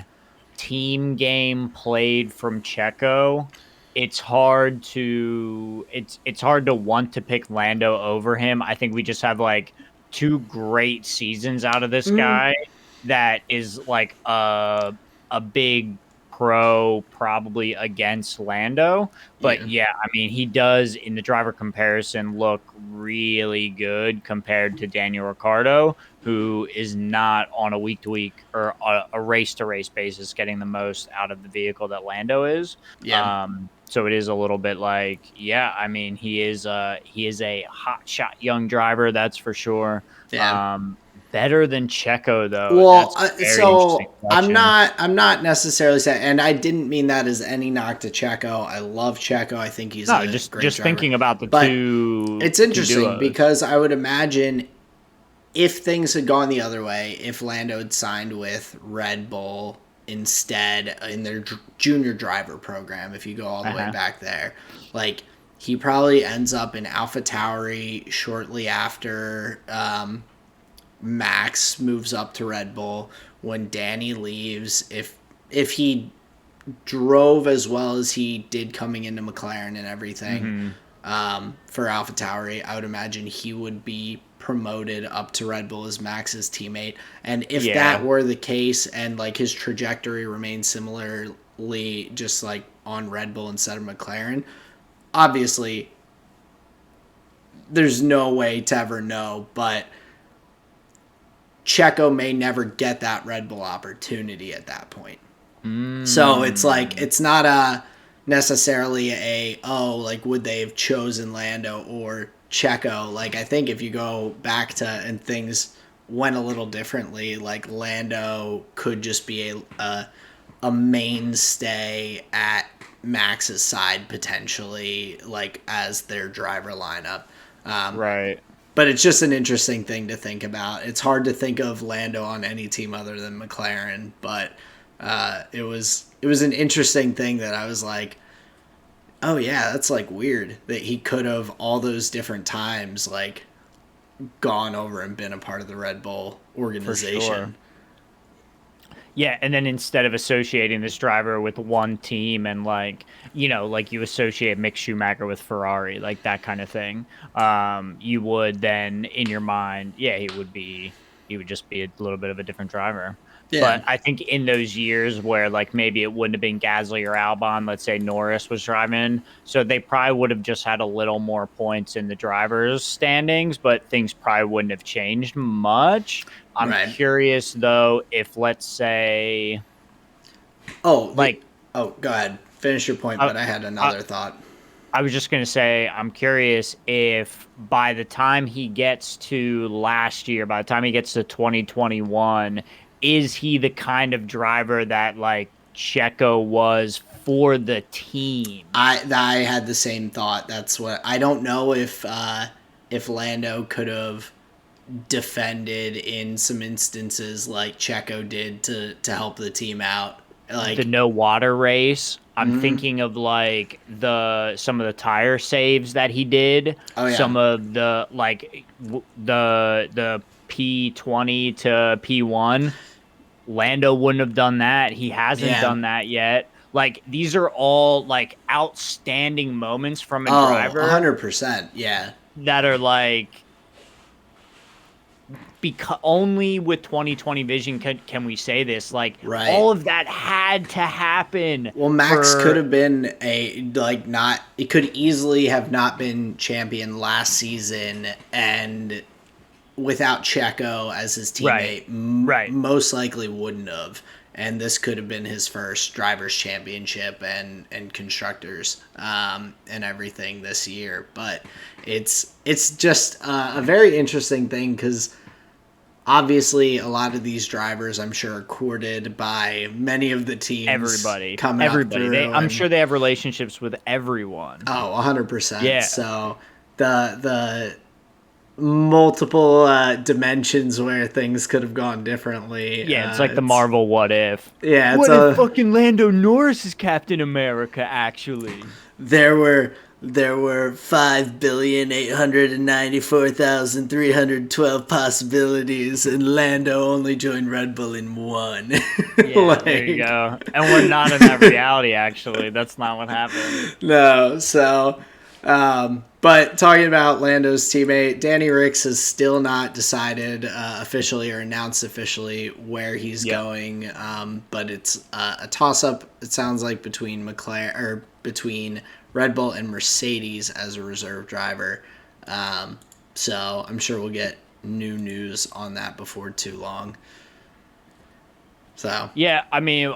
A: team game played from Checo, it's hard to want to pick Lando over him. I think we just have like 2 great seasons out of this guy that is like a big pro probably against Lando. But yeah, I mean, he does in the driver comparison look really good compared to Daniel Ricciardo, who is not on a week-to-week or a race-to-race basis getting the most out of the vehicle that Lando is.
B: Yeah.
A: So it is a little bit like, yeah, I mean, he is a hot-shot young driver, that's for sure.
B: Yeah.
A: Better than Checo, though.
B: Well,
A: That's
B: so I'm not necessarily saying, and I didn't mean that as any knock to Checo. I love Checo. I think he's a
A: just
B: great driver.
A: thinking about the
B: but
A: two.
B: It's interesting
A: duos.
B: because I would imagine if things had gone the other way, if Lando had signed with Red Bull instead in their junior driver program. If you go all the way back there, like he probably ends up in AlphaTauri shortly after Max moves up to Red Bull. When Danny leaves, if he drove as well as he did coming into McLaren and everything for AlphaTauri, I would imagine he would be promoted up to Red Bull as Max's teammate. And if that were the case and like his trajectory remained similarly just like on Red Bull instead of McLaren, obviously there's no way to ever know, but Checo may never get that Red Bull opportunity at that point. So it's like, it's not necessarily like, would they have chosen Lando or Checo? Like, I think if you go back to, and things went a little differently, like Lando could just be a mainstay at Max's side potentially, like as their driver lineup.
A: Right.
B: But it's just an interesting thing to think about. It's hard to think of Lando on any team other than McLaren, but it was an interesting thing that I was like, oh yeah, that's like weird that he could have all those different times like gone over and been a part of the Red Bull organization. For sure.
A: Yeah, and then instead of associating this driver with one team and like, you know, like you associate Mick Schumacher with Ferrari, like that kind of thing, you would then in your mind, he would just be a little bit of a different driver. Yeah. But I think in those years where like maybe it wouldn't have been Gasly or Albon, let's say Norris was driving, so they probably would have just had a little more points in the drivers' standings, but things probably wouldn't have changed much. I'm curious though if let's say,
B: go ahead, finish your point. But I had another thought.
A: I was just gonna say I'm curious if by the time he gets to last year, by the time he gets to 2021. Is he the kind of driver that like Checo was for the team?
B: I had the same thought. That's what I don't know if Lando could have defended in some instances like Checo did to help the team out. Like
A: the no water race. I'm thinking of like some of the tire saves that he did. Oh, yeah. Some of the like the P20 to P1. Lando wouldn't have done that. He hasn't done that yet. Like, these are all, like, outstanding moments from a driver.
B: 100%, yeah.
A: That are, like, only with 2020 vision can we say this. Like, all of that had to happen.
B: Well, Max could have been it could easily have not been champion last season, and without Checo as his teammate, most likely wouldn't have. And this could have been his first drivers' championship and constructors and everything this year. But it's just a very interesting thing because obviously a lot of these drivers, I'm sure, are courted by many of the teams.
A: Everybody. I'm sure they have relationships with everyone.
B: Oh, 100%. Yeah. So the multiple dimensions where things could have gone differently.
A: Yeah, it's like the Marvel what if.
B: Yeah,
A: what if fucking Lando Norris is Captain America, actually?
B: There were 5,894,312 possibilities, and Lando only joined Red Bull in one.
A: Yeah, there you go. And we're not in that reality, actually. That's not what happened.
B: No, so... but talking about Lando's teammate, Danny Ricks has still not decided officially or announced officially where he's going. But it's a toss-up, it sounds like, between Red Bull and Mercedes as a reserve driver. So I'm sure we'll get new news on that before too long. So
A: yeah, I mean,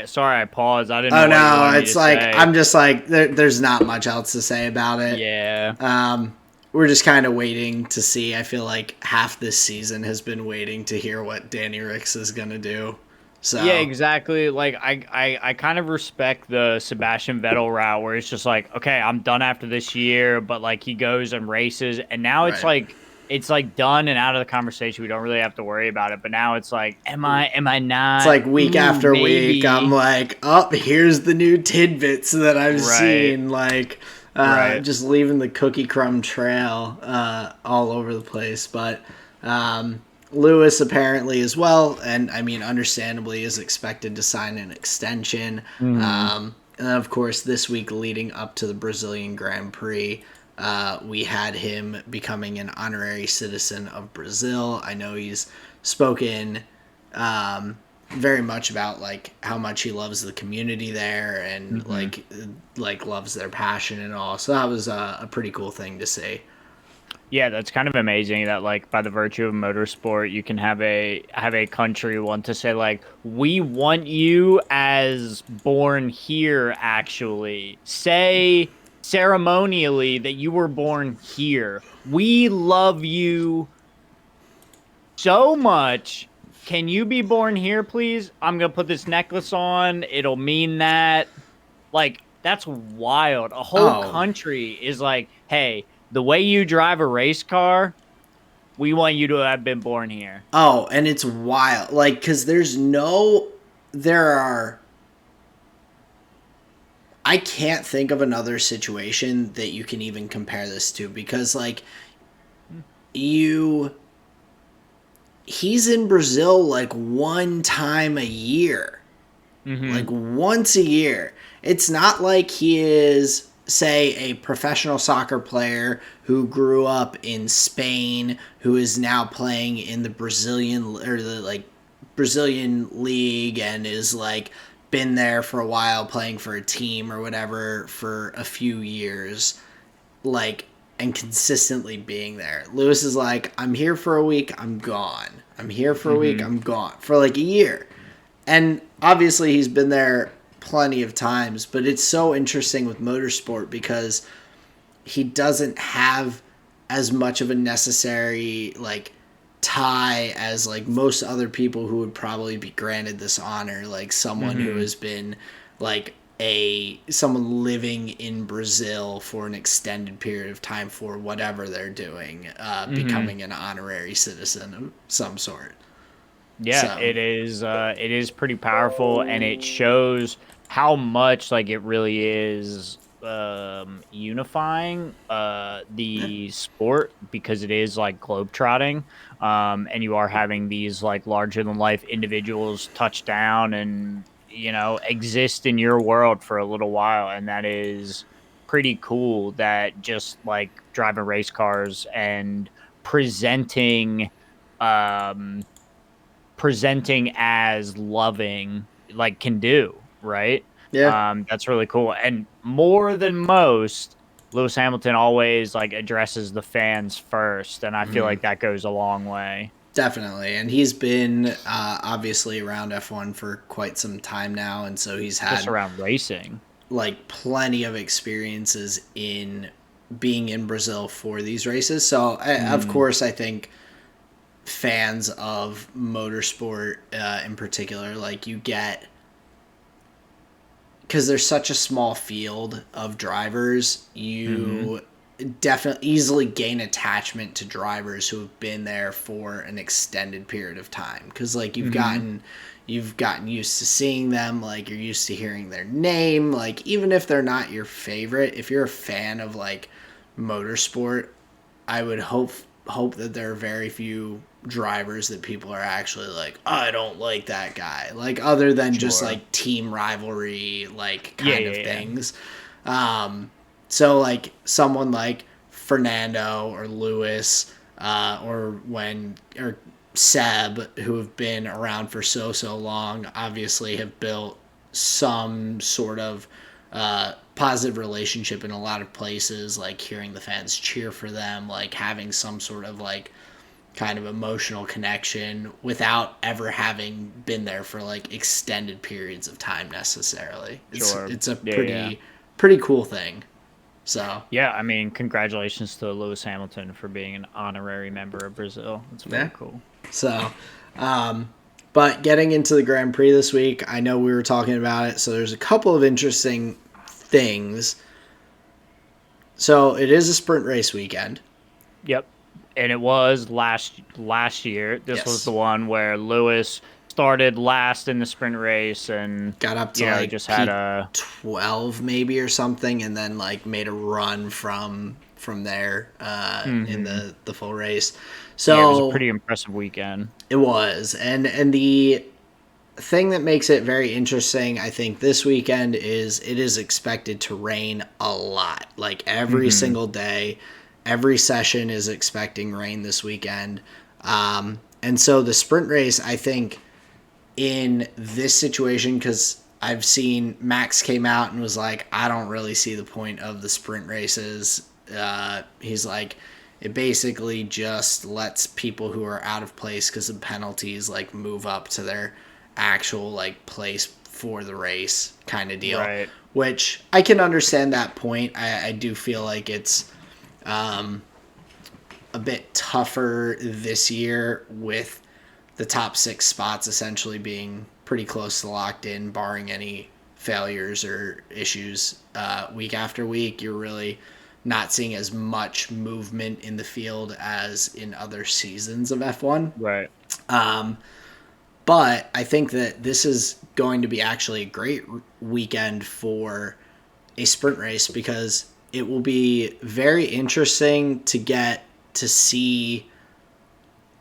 A: sorry, I paused. I didn't know.
B: Oh no, it's like say. I'm just like there's not much else to say about it.
A: Yeah.
B: We're just kind of waiting to see. I feel like half this season has been waiting to hear what Danny Ricks is gonna do. So
A: yeah, exactly. Like I kind of respect the Sebastian Vettel route where it's just like, okay, I'm done after this year, but like he goes and races, and now it's like it's like done and out of the conversation. We don't really have to worry about it. But now it's like, am I
B: It's
A: not?
B: like week after week, I'm
A: Maybe.
B: like, oh, here's the new tidbits that I've
A: Right.
B: seen. Like,
A: Right.
B: just leaving the cookie crumb trail all over the place. But Lewis apparently as well, and I mean, understandably, is expected to sign an extension.
A: Mhm.
B: And then, of course, this week leading up to the Brazilian Grand Prix, we had him becoming an honorary citizen of Brazil. I know he's spoken um, very much about like how much he loves the community there and
A: Mhm.
B: like loves their passion and all. So that was a pretty cool thing to see.
A: Yeah, that's kind of amazing that like by the virtue of motorsport, you can have a country want to say like we want you as born here actually. Say ceremonially that you were born here. We love you so much. Can you be born here, please? I'm gonna put this necklace on. It'll mean that. Like, that's wild. A whole
B: Oh,
A: country is like, hey, the way you drive a race car, we want you to have been born here.
B: oh, and it's wild. Like, because there are. I can't think of another situation that you can even compare this to because like you he's in Brazil like one time a year.
A: Mm-hmm.
B: Like once a year. It's not like he is, say, a professional soccer player who grew up in Spain, who is now playing in the Brazilian or the like Brazilian league and is like been there for a while playing for a team or whatever for a few years, like and consistently being there. Lewis is like, I'm here for a week, I'm gone. I'm here for a week,
A: Mm-hmm.
B: I'm gone for like a year. And obviously he's been there plenty of times, but it's so interesting with motorsport because he doesn't have as much of a necessary like tie as like most other people who would probably be granted this honor, like someone who
A: Mm-hmm.
B: has been like a someone living in Brazil for an extended period of time for whatever they're doing,
A: Mm-hmm.
B: becoming an honorary citizen of some sort.
A: Yeah,
B: So
A: it is pretty powerful and it shows how much like it really is unifying the sport because it is like globetrotting and you are having these like larger than life individuals touch down and exist in your world for a little while, and that is pretty cool that just like driving race cars and presenting um presenting as loving like can do, right?
B: yeah,
A: That's really cool. And more than most, Lewis Hamilton always like addresses the fans first, and I feel like that goes a long way.
B: definitely. And he's been obviously around F1 for quite some time now. And so he's
A: Just
B: had
A: around racing.
B: like plenty of experiences in being in Brazil for these races. So, of
A: Mm,
B: course, I think fans of motorsport in particular, like you get, because there's such a small field of drivers,
A: mm-hmm.
B: you definitely easily gain attachment to drivers who have been there for an extended period of time because like
A: Mm-hmm.
B: you've gotten used to seeing them, like you're used to hearing their name, like even if they're not your favorite, if you're a fan of like motorsport, I would hope that there are very few drivers that people are actually like, oh, I don't like that guy. Like other than just
A: Sure.
B: like team rivalry, like
A: Yeah,
B: kind of
A: yeah, yeah.
B: things. So like someone like Fernando or Lewis, or Seb, who have been around for so long, obviously have built some sort of positive relationship in a lot of places, like hearing the fans cheer for them, like having some sort of like kind of emotional connection without ever having been there for like extended periods of time necessarily.
A: Sure.
B: It's a
A: Yeah, yeah.
B: pretty cool thing. So
A: Yeah, I mean, congratulations to Lewis Hamilton for being an honorary member of Brazil. That's
B: yeah.
A: very cool.
B: So but getting into the Grand Prix this week, I know we were talking about it, so there's a couple of interesting things. So it is a sprint race weekend.
A: Yep. and it was last year. This was the
B: Yes.
A: one where Lewis started last in the sprint race, and
B: Got up to like
A: just had a
B: P12 maybe or something, and then like made a run from there in
A: hmm
B: the full race.
A: yeah, it was a
B: So
A: pretty impressive weekend.
B: it was, and the thing that makes it very interesting, I think, this weekend is it is expected to rain a lot. Like every
A: hmm
B: single day, every session is expecting rain this weekend. And so the sprint race, I think, in this situation, because I've seen Max came out and was like, I don't really see the point of the sprint races. He's like, it basically just lets people who are out of place because of penalties like move up to their actual like place for the race kind of deal.
A: Right.
B: Which I can understand that point. I do feel like it's a bit tougher this year with the top 6 spots essentially being pretty close to locked in, barring any failures or issues week after week. You're really not seeing as much movement in the field as in other seasons of F1.
A: Right.
B: But I think that this is going to be actually a great weekend for a sprint race because it will be very interesting to get to see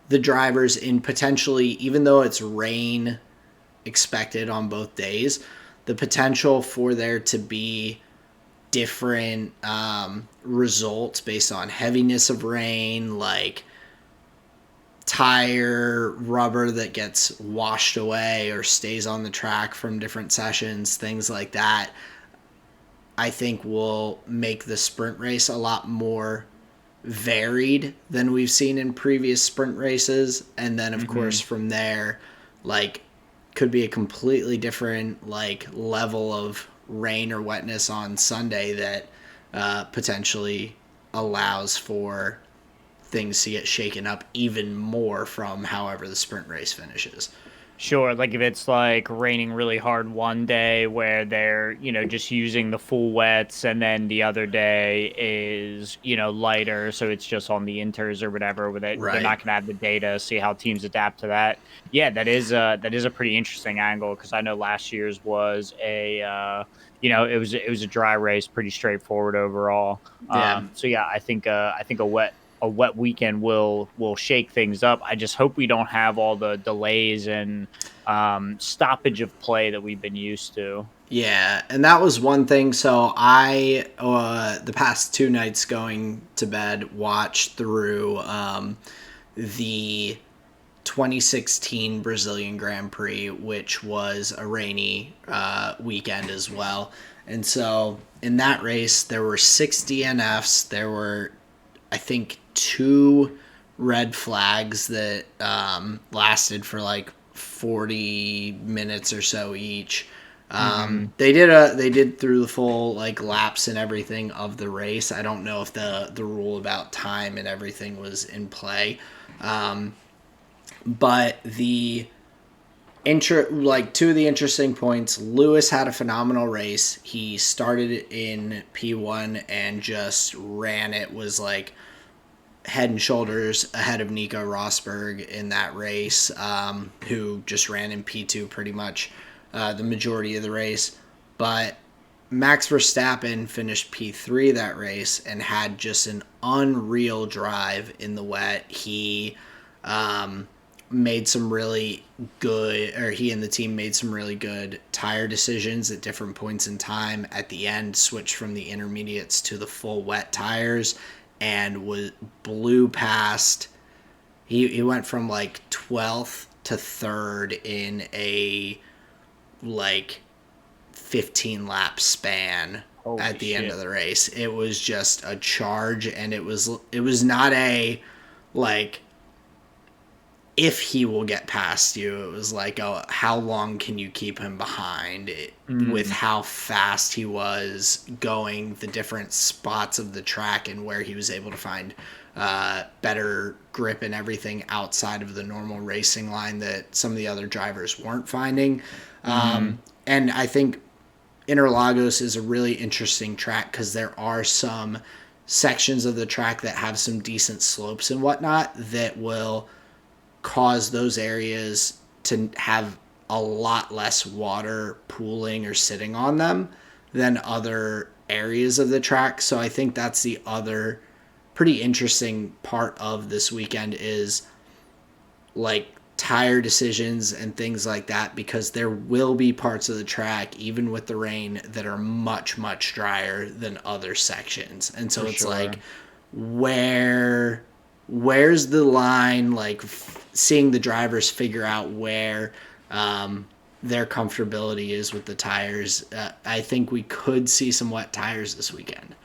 B: the drivers in potentially, even though it's rain expected on both days, the potential for there to be different results based on heaviness of rain, like tire rubber that gets washed away or stays on the track from different sessions, things like that, I think will make the sprint race a lot more varied than we've seen in previous sprint races. And then of
A: hmm
B: course from there, like, could be a completely different like level of rain or wetness on Sunday that potentially allows for things to get shaken up even more from however the sprint race finishes.
A: Sure, like if it's like raining really hard one day where they're, just using the full wets, and then the other day is, lighter, so it's just on the inters or whatever, where they're
B: Right.
A: not going to have the data, see how teams adapt to that. Yeah, that is a pretty interesting angle, because I know last year's was it was a dry race, pretty straightforward overall.
B: Yeah.
A: So yeah, I think a wet weekend will shake things up. I just hope we don't have all the delays and stoppage of play that we've been used to.
B: Yeah, and that was one thing. So I, the past 2 nights going to bed, watched through the 2016 Brazilian Grand Prix, which was a rainy weekend as well. And so in that race, there were 6 DNFs. There were, I think, 2 red flags that lasted for like 40 minutes or so each.
A: hmm
B: They did through the full like laps and everything of the race. I don't know if the rule about time and everything was in play, but like two of the interesting points. Lewis had a phenomenal race. He started in P1 and just ran it. Was like head and shoulders ahead of Nico Rosberg in that race, who just ran in P2 pretty much the majority of the race. But Max Verstappen finished P3 that race and had just an unreal drive in the wet. He made some really good, or he and the team made some really good tire decisions at different points in time. At the end, switched from the intermediates to the full wet tires and blew past. He went from like 12th to 3rd in a like 15 lap span
A: Holy
B: at the end of
A: shit!
B: the race. It was just a charge, and it was not a like if he will get past you. It was like, oh, how long can you keep him behind with
A: Mm,
B: how fast he was going the different spots of the track and where he was able to find better grip and everything outside of the normal racing line that some of the other drivers weren't finding.
A: hmm
B: And I think Interlagos is a really interesting track because there are some sections of the track that have some decent slopes and whatnot that will cause those areas to have a lot less water pooling or sitting on them than other areas of the track. So I think that's the other pretty interesting part of this weekend is like tire decisions and things like that, because there will be parts of the track, even with the rain, that are much, much drier than other sections. And so
A: For
B: it's
A: sure.
B: like, where's the line, like seeing the drivers figure out where their comfortability is with the tires. I think we could see some wet tires this weekend.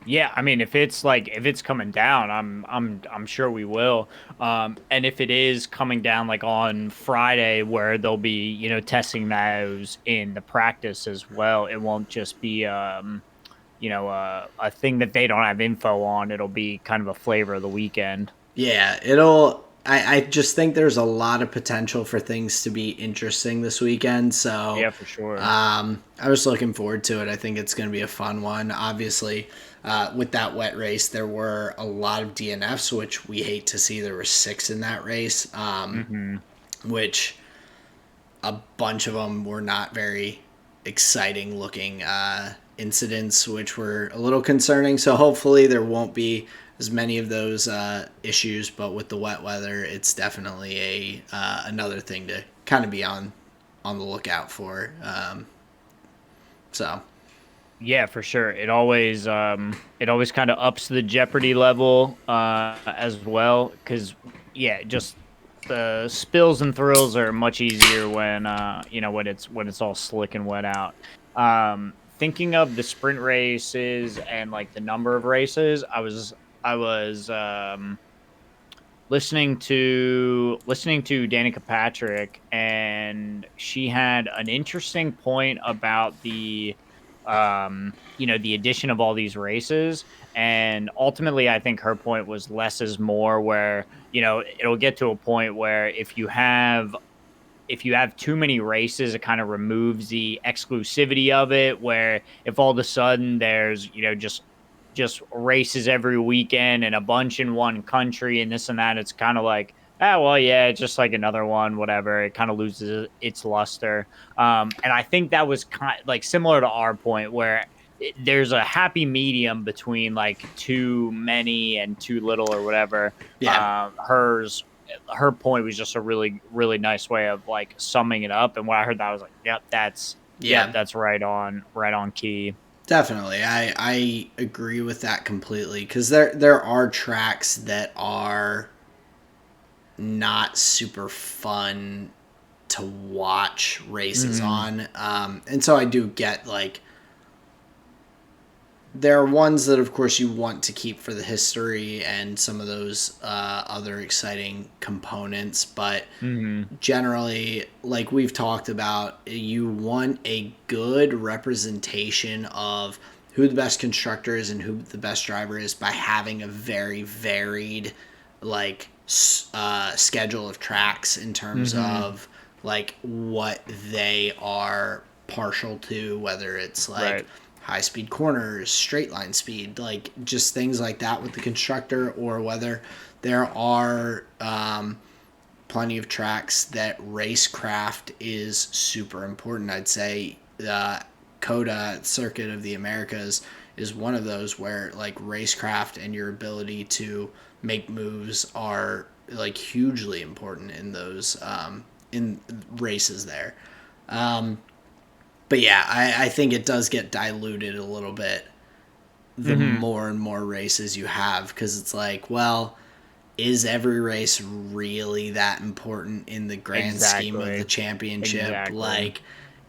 A: Yeah, I mean, if it's coming down, I'm sure we will. And if it is coming down like on Friday, where they'll be testing those in the practice as well, it won't just be a thing that they don't have info on. It'll be kind of a flavor of the weekend.
B: Yeah, it'll. I just think there's a lot of potential for things to be interesting this weekend. So
A: Yeah, for sure.
B: I was looking forward to it. I think it's going to be a fun one. Obviously, with that wet race, there were a lot of DNFs, which we hate to see. There were 6 in that race,
A: Hmm.
B: which a bunch of them were not very exciting looking incidents, which were a little concerning. So hopefully there won't be as many of those issues. But with the wet weather, it's definitely another thing to kind of be on the lookout for. So
A: Yeah, for sure. It always kind of ups the jeopardy level as well, because yeah, just the spills and thrills are much easier when when it's all slick and wet out. Thinking of the sprint races and like the number of races, I was listening to Danica Patrick, and she had an interesting point about the addition of all these races. And ultimately, I think her point was less is more, where it'll get to a point where if you have too many races, it kind of removes the exclusivity of it. Where if all of a sudden there's just races every weekend and a bunch in one country and this and that, it's kind of like, well, yeah, it's just like another one, whatever. It kind of loses its luster. And I think that was kind like similar to our point, where there's a happy medium between like too many and too little or whatever.
B: yeah,
A: Her point was just a really, really nice way of like summing it up. And when I heard that, I was like, yep,
B: yeah,
A: that's right on key.
B: definitely. I agree with that completely, because there are tracks that are not super fun to watch races
A: Hmm.
B: on. And so I do get like there are ones that of course you want to keep for the history and some of those other exciting components, but
A: Hmm.
B: generally, like we've talked about, you want a good representation of who the best constructor is and who the best driver is by having a very varied like schedule of tracks in terms
A: Hmm.
B: of like what they are partial to, whether it's like
A: Right.
B: high speed corners, straight line speed, like just things like that with the constructor, or whether there are plenty of tracks that racecraft is super important. I'd say the CODA Circuit of the Americas is one of those where like racecraft and your ability to make moves are like hugely important in those in races there. But yeah, I think it does get diluted a little bit the
A: Hmm.
B: more and more races you have, because it's like, well, is every race really that important in the grand scheme of the
A: Exactly.
B: championship?
A: Exactly.
B: Like,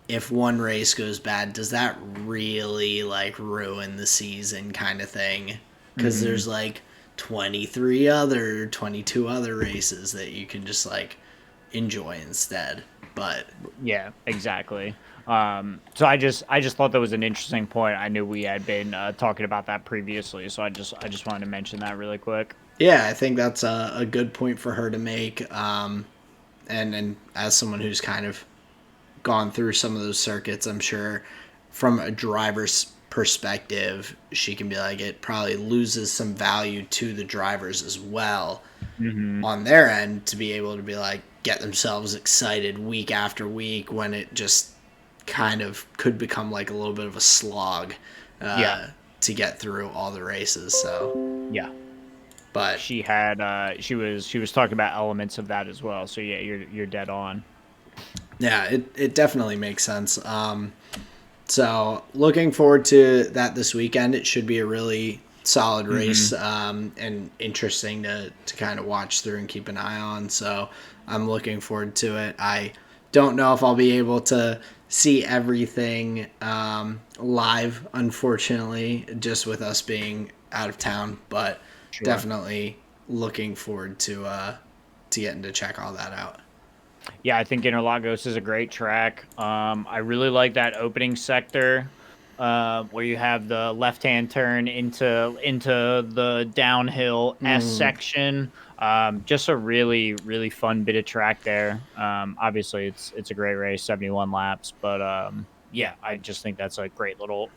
B: if one race goes bad, does that really like ruin the season kind of thing? Because
A: Hmm.
B: there's like 22 other races that you can just like enjoy instead. But
A: Yeah, exactly. So I just thought that was an interesting point. I knew we had been talking about that previously, so I just wanted to mention that really quick.
B: yeah, I think that's a good point for her to make. And as someone who's kind of gone through some of those circuits, I'm sure from a driver's perspective, she can be like, it probably loses some value to the drivers as well
A: Mm-hmm.
B: on their end to be able to be like, get themselves excited week after week when it just kind of could become like a little bit of a slog
A: Yeah.
B: to get through all the races. So,
A: Yeah.
B: but
A: She had she was talking about elements of that as well. So yeah, you're dead on.
B: yeah, it definitely makes sense. So looking forward to that this weekend. It should be a really solid
A: Mm-hmm.
B: race and interesting to kind of watch through and keep an eye on. So I'm looking forward to it. I don't know if I'll be able to see everything live, unfortunately, just with us being out of town, but
A: Sure.
B: definitely looking forward to getting to check all that out.
A: Yeah, I think Interlagos is a great track. I really like that opening sector, where you have the left-hand turn into the downhill S
B: Mm,
A: section. Just a really really fun bit of track there. Obviously, it's a great race, 71 laps, but yeah, I just think that's a great little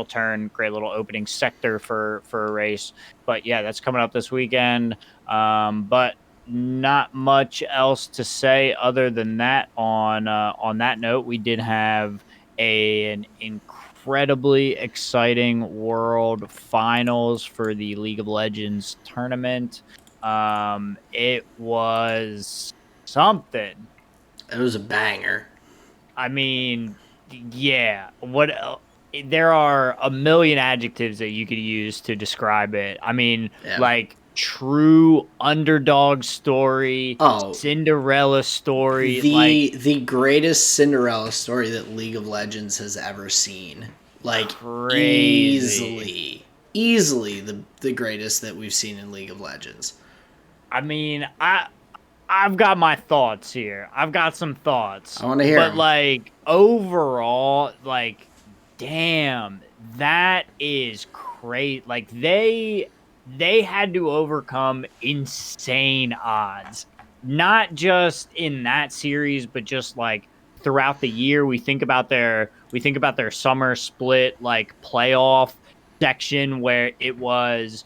A: turn, great little opening sector for a race. But yeah, that's coming up this weekend. But not much else to say other than that. On that note, we did have an incredibly exciting World Finals for the League of Legends tournament. It was something.
B: it was a banger.
A: I mean, yeah. There are a million adjectives that you could use to describe it. I mean,
B: Yeah.
A: like true underdog story,
B: Oh,
A: Cinderella story, like
B: the greatest Cinderella story that League of Legends has ever seen. Like
A: crazy.
B: easily the greatest that we've seen in League of Legends.
A: I mean, I've got my thoughts here. I've got some thoughts.
B: I want to hear
A: But
B: them.
A: like overall, like damn, that is great. Like they had to overcome insane odds. Not just in that series, but just like throughout the year. We think about their summer split like playoff section where it was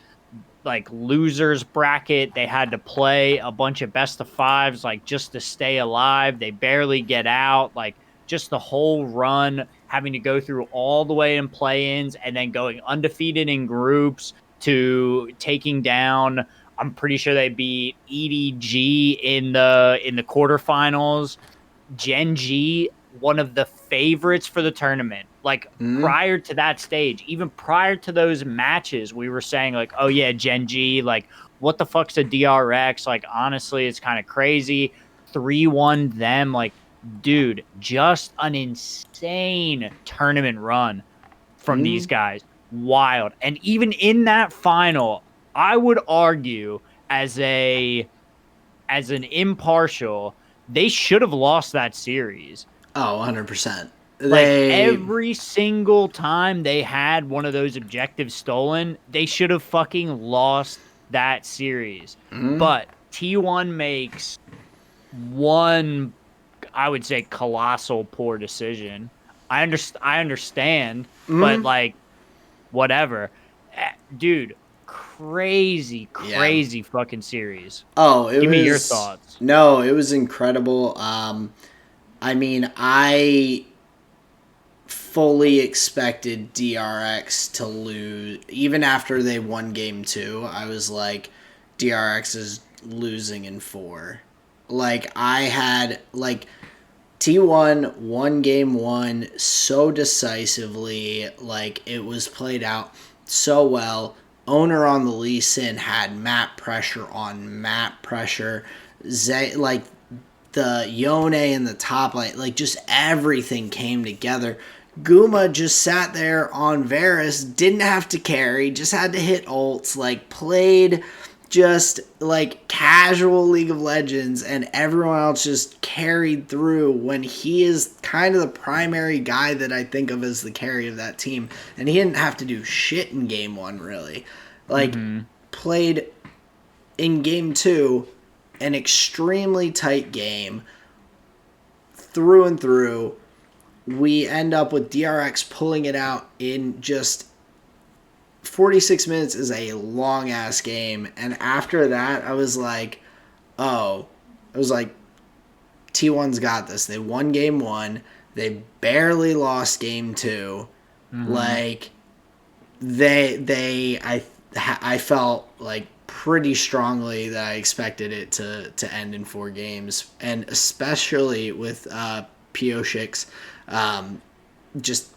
A: like losers bracket. They had to play a bunch of best of fives, like just to stay alive. They barely get out. Like just the whole run, having to go through all the way in play-ins and then going undefeated in groups to taking down. I'm pretty sure they beat EDG in the quarterfinals. Gen G, one of the favorites for the tournament. Like
B: Hmm?
A: prior to that stage, even prior to those matches, we were saying like, "Oh yeah, Gen G, like what the fuck's a DRX?" Like honestly, it's kind of crazy. 3-1 them, like dude, just an insane tournament run from
B: Hmm?
A: these guys. Wild. And even in that final, I would argue as a as an impartial, they should have lost that series.
B: Oh, 100%.
A: Like
B: They
A: every single time they had one of those objectives stolen, they should have fucking lost that series.
B: hmm?
A: But T1 makes one, I would say, colossal poor decision. I understand, but
B: Hmm?
A: like whatever. Dude, crazy,
B: Yeah.
A: crazy fucking series.
B: Oh, it
A: Give me your
B: was
A: thoughts.
B: no, it was incredible. I mean, I fully expected DRX to lose. Even after they won game two, I was like, DRX is losing in four. Like, I had, like, T1 won game one so decisively. Like, it was played out so well. Owner on the Lee Sin had map pressure on map pressure. Like, the Yone in the top, like just everything came together. Guma just sat there on Varus, didn't have to carry, just had to hit ults, like played just like casual League of Legends, and everyone else just carried through when he is kind of the primary guy that I think of as the carry of that team. And he didn't have to do shit in game one, really. Like,
A: Mm-hmm.
B: played in game two an extremely tight game through and through, we end up with DRX pulling it out in just 46 minutes is a long ass game. And after that, I was like, oh, I was like, T1's got this. They won game one. They barely lost game two.
A: Mm-hmm.
B: Like, I felt like pretty strongly that I expected it to end in 4 games, and especially with Pioshik's just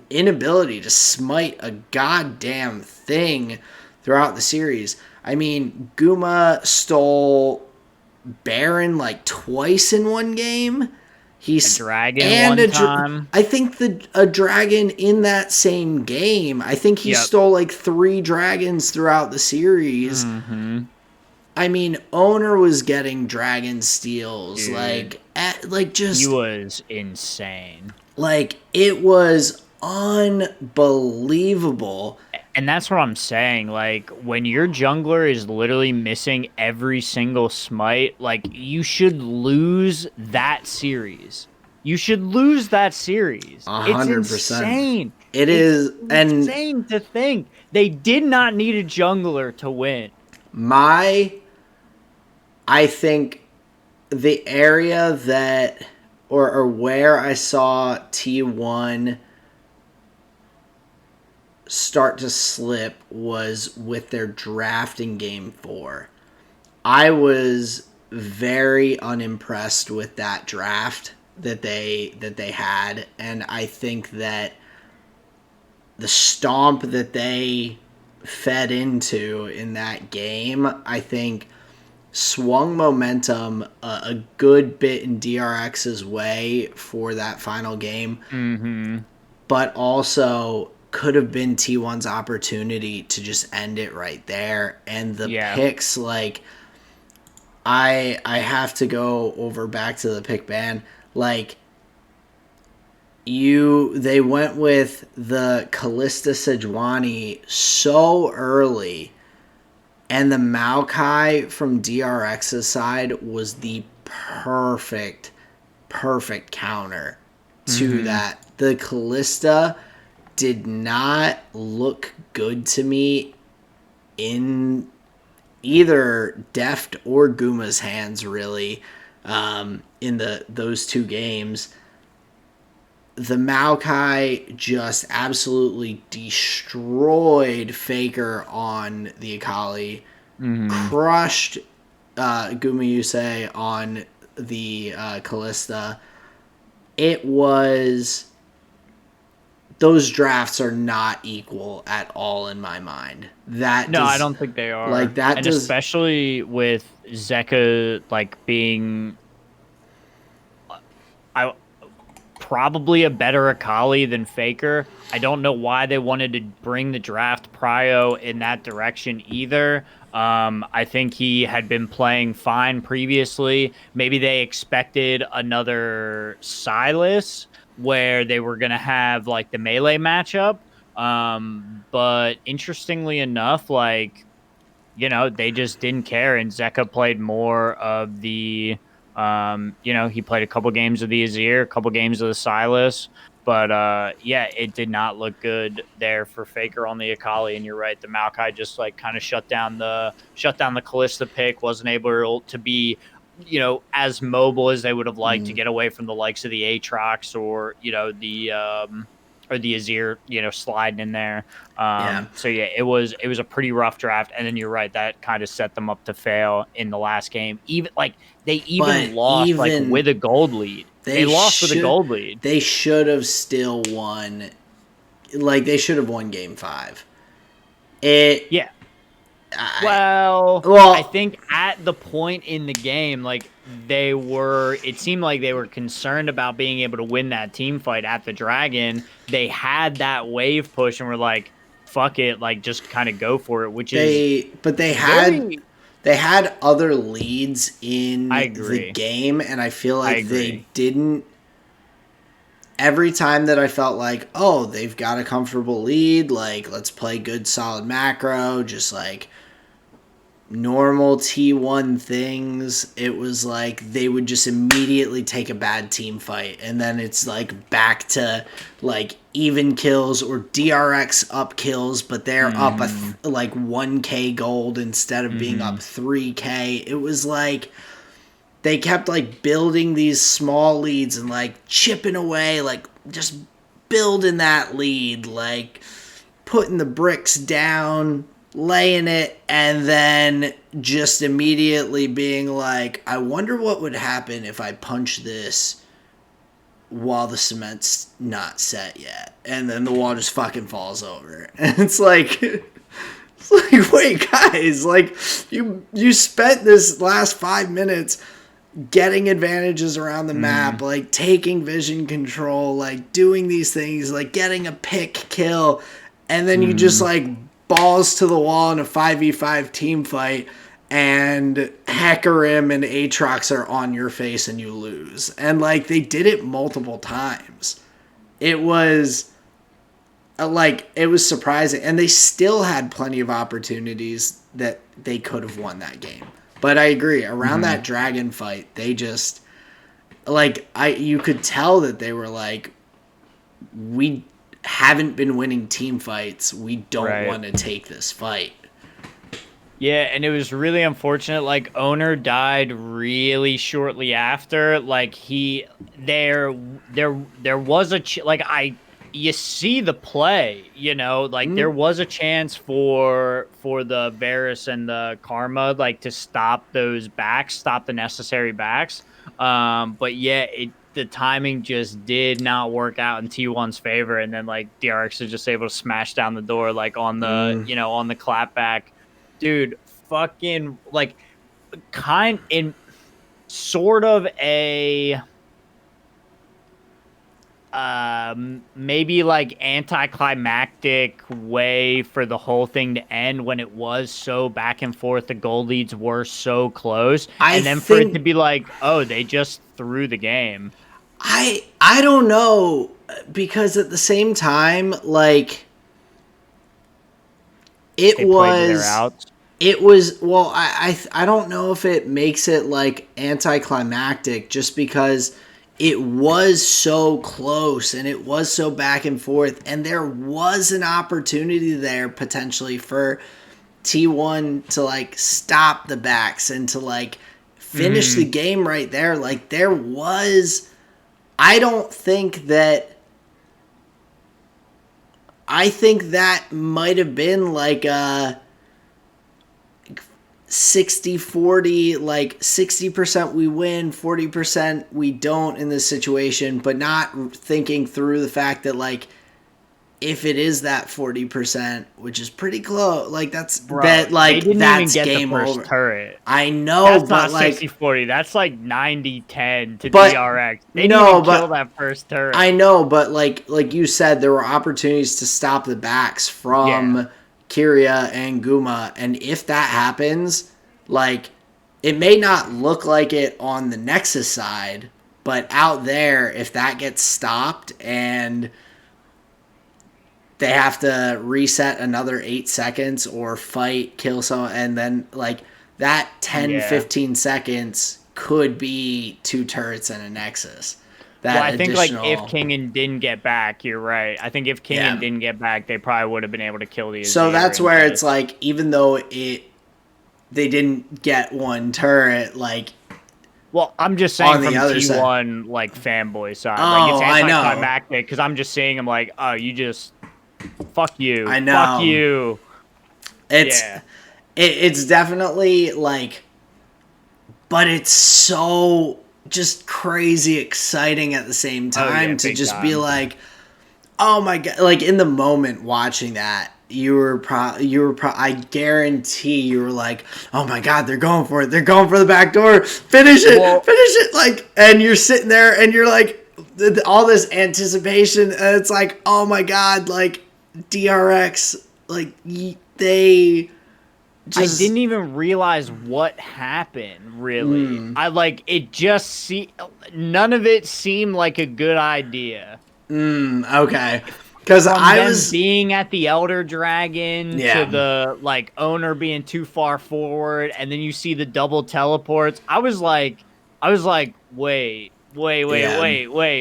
B: inability to smite a goddamn thing throughout the series. I mean, Guma stole Baron like twice in one game. He's
A: a dragon one time.
B: I think a dragon in that same game. I think he stole like 3 dragons throughout the series.
A: Mm-hmm.
B: I mean, Owner was getting dragon steals.
A: Dude,
B: Just
A: he was insane.
B: Like, it was unbelievable.
A: And that's what I'm saying. Like, when your jungler is literally missing every single smite, like, you should lose that series. You should lose that series.
B: 100%.
A: It's insane.
B: It's
A: insane to think. They did not need a jungler to win.
B: I think the area that, or where I saw T1 start to slip was with their draft in game 4. I was very unimpressed with that draft that they had, and I think that the stomp that they fed into in that game, I think swung momentum a good bit in DRX's way for that final game.
A: Mm-hmm.
B: But also could have been T1's opportunity to just end it right there. And the picks, like, I have to go over back to the pick ban. Like, they went with the Kalista Sejuani so early, and the Maokai from DRX's side was the perfect counter to that. The Kalista did not look good to me in either Deft or Guma's hands, really, in those 2 games. The Maokai just absolutely destroyed Faker on the Akali, crushed Gumayuse on the Kalista. It was... Those drafts are not equal at all in my mind.
A: I don't think they are.
B: Like, that,
A: and especially with Zeka, like, being probably a better Akali than Faker. I don't know why they wanted to bring the draft prio in that direction either. I think he had been playing fine previously. Maybe they expected another Sylas where they were going to have like the melee matchup. But interestingly enough, like, they just didn't care. And Zeka played more of the, he played a couple games of the Azir, a couple games of the Sylas. But, it did not look good there for Faker on the Akali. And you're right, the Maokai just like kind of shut down the Kalista pick, wasn't able to be, as mobile as they would have liked to get away from the likes of the Aatrox or, the Azir, sliding in there. So it was a pretty rough draft. And then you're right, that kind of set them up to fail in the last game. Even like they lost with a gold lead. They lost with a gold lead.
B: They should have still won. Like, they should have won game 5.
A: I think at the point in the game, like, it seemed like they were concerned about being able to win that team fight at the Dragon. They had that wave push and were like, fuck it, like, just kind of go for it,
B: they had other leads in the game, and I feel like they didn't. Every time that I felt like, oh, they've got a comfortable lead, like, let's play good solid macro, just like normal T1 things, it was like they would just immediately take a bad team fight, and then it's like back to like even kills or DRX up kills, but they're up like 1k gold instead of being up 3k. It was like they kept like building these small leads and like chipping away, like just building that lead, like putting the bricks down, laying it, and then just immediately being like, I wonder what would happen if I punch this while the cement's not set yet. And then the wall just fucking falls over. And it's like, wait, guys, like, you spent this last 5 minutes getting advantages around the map, like taking vision control, like doing these things, like getting a pick kill, and then you just like balls to the wall in a 5v5 team fight, and Hecarim and Aatrox are on your face and you lose. And like they did it multiple times. It was it was surprising, and they still had plenty of opportunities that they could have won that game. But I agree, around that dragon fight, they just you could tell that they were like, we haven't been winning team fights. We don't want to take this fight.
A: Yeah, and it was really unfortunate. Like, Owner died really shortly after. Like, there was you see the play, you know, like there was a chance for the Varus and the Karma, like, to stop those backs, stop the necessary backs. But yeah, the timing just did not work out in T1's favor, and then like DRX is just able to smash down the door, like on the on the clapback. Dude, fucking like sort of a maybe like anticlimactic way for the whole thing to end when it was so back and forth. The goal leads were so close, and then for it to be like, oh, they just threw the game.
B: I don't know, because at the same time, like it was well, I don't know if it makes it like anticlimactic, just because it was so close and it was so back and forth, and there was an opportunity there potentially for T1 to like stop the backs and to like finish the game right there. Like there was, I think that might have been like a 60-40, like 60% we win, 40% we don't in this situation, but not thinking through the fact that like if it is that 40%, which is pretty close, like that's that, like
A: they didn't
B: that's
A: even get
B: game
A: the first
B: over.
A: Turret.
B: I know,
A: that's
B: but
A: not
B: like
A: 60-40. That's like 90-10 to DRX. They didn't even kill that first turret.
B: I know, but like you said, there were opportunities to stop the backs from Kyria and Guma, and if that happens, like it may not look like it on the Nexus side, but out there, if that gets stopped and they have to reset another 8 seconds or fight, kill someone, and then like that 10-15 seconds could be 2 turrets and a Nexus.
A: I think like if Kingen didn't get back, you're right. I think if Kingen didn't get back, they probably would have been able to kill the Azir.
B: So that's where it's like, even though they didn't get 1 turret, like.
A: Well, I'm just saying from T1 like fanboy side, like it's anticlimactic because I'm just seeing him like, oh, you just fuck you,
B: I know,
A: fuck you.
B: It's definitely like, but it's so just crazy exciting at the same time to just be like, oh my god, like in the moment watching that, I guarantee you were like, oh my god, they're going for it, they're going for the back door, finish it, like, and you're sitting there and you're like, all this anticipation, and it's like, oh my god, like DRX, like they just,
A: I didn't even realize what happened, really. I like it none of it seemed like a good idea.
B: Okay. because
A: from
B: I
A: them
B: was
A: being at the Elder Dragon
B: yeah.
A: to the like owner being too far forward, and then you see the double teleports. I was like,
B: Yeah.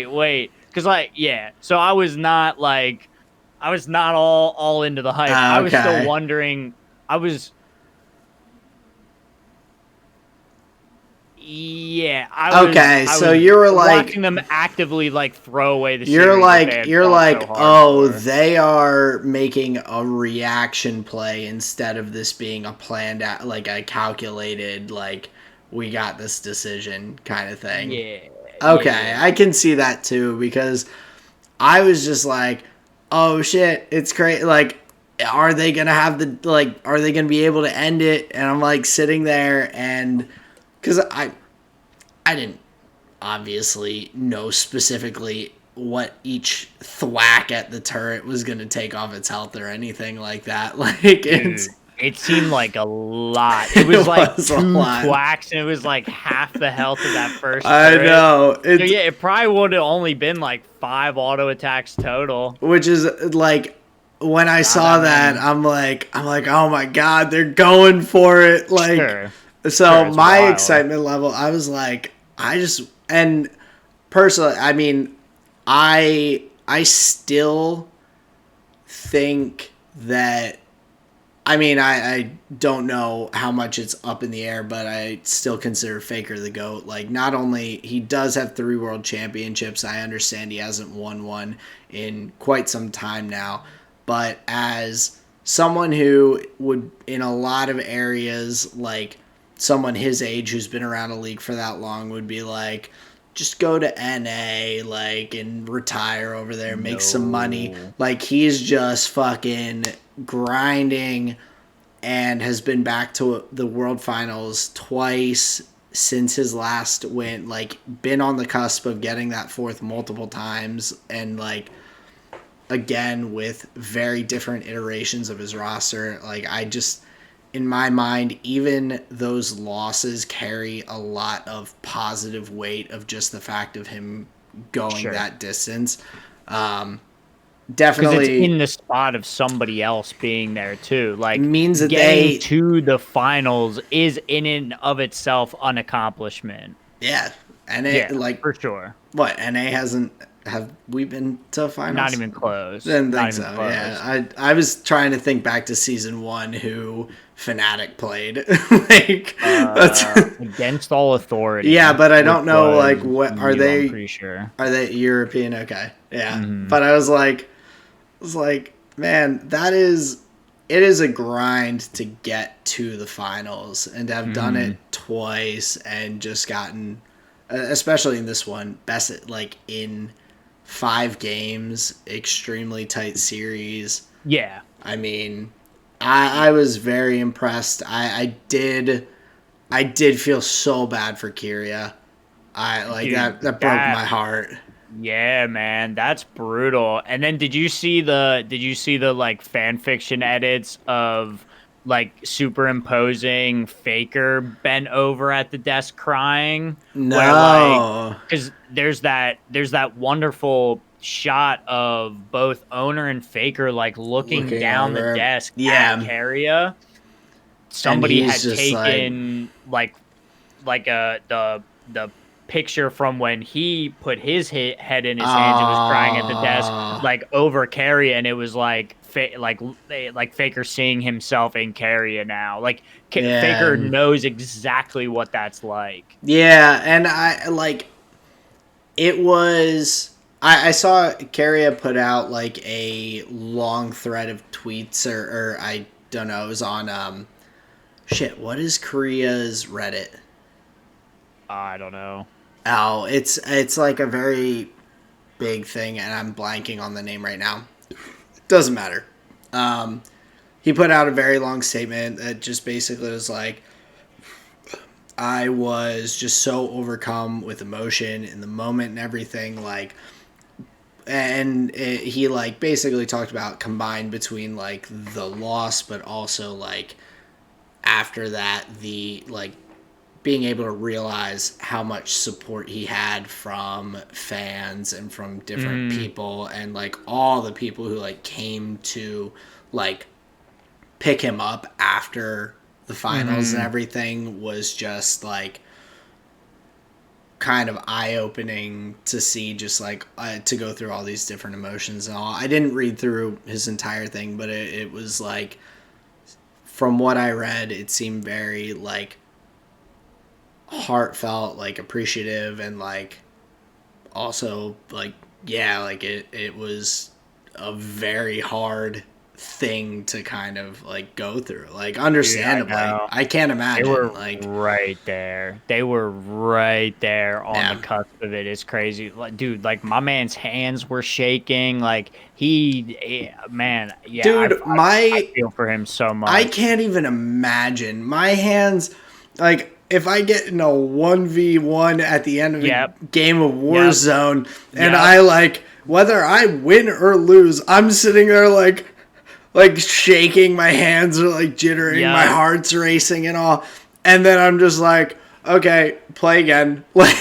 A: wait, because like, yeah. So I was not all into the hype. I was still
B: Okay.
A: wondering. I was Yeah,
B: Okay,
A: I
B: so
A: was
B: you were
A: watching
B: like
A: them actively like throw away the series that they had
B: you're
A: fought so
B: like,
A: hard
B: oh,
A: for.
B: they are making a reaction play instead of this being a planned like a calculated like we got this decision kind of thing.
A: Yeah,
B: Okay,
A: yeah,
B: I can see that too because I was just like, oh shit, it's crazy. Like, are they gonna have the like? Are they gonna be able to end it? And I'm like sitting there and because I didn't obviously know specifically what each thwack at the turret was going to take off its health or anything like that. Like it's
A: dude. It seemed like a lot. It
B: it
A: was like
B: was a
A: two
B: lot.
A: thwacks, and it was like half the health of that first
B: I
A: turret.
B: know
A: So
B: it's
A: yeah, it probably would have only been like 5 auto attacks total.
B: which is like when I
A: Not
B: saw
A: that
B: that
A: many.
B: I'm like oh my god they're going for it like
A: Sure, sure,
B: so
A: it's
B: my
A: wild.
B: excitement level I was like I just and personally I mean I still think that I mean I don't know how much it's up in the air, but I still consider Faker the GOAT. Like not only he does have 3 world championships, I understand he hasn't won one in quite some time now, but as someone who would in a lot of areas like someone his age who's been around a league for that long would be like just go to NA like and retire over there, make some money.
A: No.
B: Like he's just fucking grinding and has been back to the World Finals twice since his last win. Like been on the cusp of getting that fourth multiple times and like again with very different iterations of his roster. Like I just in my mind, even those losses carry a lot of positive weight of just the fact of him going
A: Sure.
B: that distance.
A: Because it's
B: Definitely
A: in the spot of somebody else being there too. Like
B: means that
A: getting
B: they,
A: to the finals is in and of itself an accomplishment.
B: yeah, NA
A: Yeah,
B: like
A: for sure.
B: what NA hasn't have we been to
A: Not
B: finals?
A: even close.
B: Didn't
A: Not
B: think
A: even
B: so.
A: close.
B: Yeah, I was trying to think back to season 1 who Fnatic played. Like that's
A: Against all authority,
B: yeah, but I
A: which
B: don't know like
A: was
B: what
A: you, I'm pretty sure.
B: are they European? Okay. Yeah.
A: Hmm.
B: But I was like, man, that is it is a grind to get to the finals and to have done
A: Hmm.
B: it twice and just gotten especially in this one, best like in 5 games, extremely tight series.
A: Yeah.
B: I mean, I was very impressed. I did feel so bad for Kyria. I like
A: Dude,
B: that broke
A: that
B: my heart.
A: yeah, man, that's brutal. And then did you see the like fan fiction edits of like superimposing Faker bent over at the desk crying where like
B: No.
A: cuz there's that wonderful shot of both owner and Faker like looking
B: Looking
A: down the
B: over.
A: desk at
B: Yeah.
A: Carria.
B: And
A: Somebody
B: he's
A: had
B: just like
A: taken like the picture from when he put his head in his hands and was crying at the desk like over Carrie, and it was like like Faker seeing himself in Carrie now. Like Faker
B: yeah.
A: knows exactly what that's like.
B: Yeah, and I like it was I saw Carria put out like a long thread of tweets or I don't know, it was on shit, what is Korea's Reddit?
A: I don't know.
B: Oh, it's like a very big thing and I'm blanking on the name right now. Doesn't matter. Um he put out a very long statement that just basically was like I was just so overcome with emotion in the moment and everything like he like basically talked about combined between like the loss but also like after that the like being able to realize how much support he had from fans and from different people, and like all the people who like came to like pick him up after the finals and everything was just like kind of eye-opening to see, just like to go through all these different emotions and all. I didn't read through his entire thing, but it was like, from what I read, it seemed very like heartfelt, like appreciative, and like also like, yeah, like it was a very hard thing to kind of like go through, like understandably.
A: Dude,
B: I can't
A: they
B: imagine
A: were
B: like,
A: right there. They were right there on the
B: yeah.
A: cusp of it. It's crazy. Like, dude, like my man's hands were shaking. Like man, yeah,
B: Dude,
A: I feel for him so
B: I
A: much.
B: can't even imagine my hands. Like, if I get in a 1v1 at the end of a
A: Yep.
B: game of
A: Yep.
B: Warzone, and
A: Yep.
B: I like, whether I win or lose, I'm sitting there like shaking, my hands are like jittering, my
A: Yep.
B: heart's racing and all. And then I'm just like, okay, play again. Like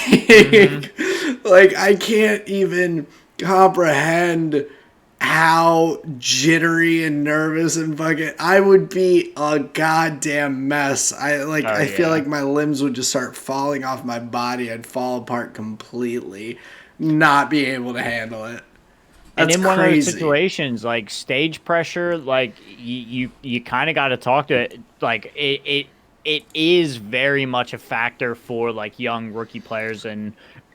B: I can't even comprehend how jittery and nervous and fucking I would be a goddamn mess. I feel
A: Yeah.
B: like my limbs would just start falling off my body. I'd fall apart completely, not be able to handle it.
A: And
B: That's
A: in one of those
B: crazy.
A: situations, like stage pressure, like you kind of got to talk to it. Like it is very much a factor for like young rookie players and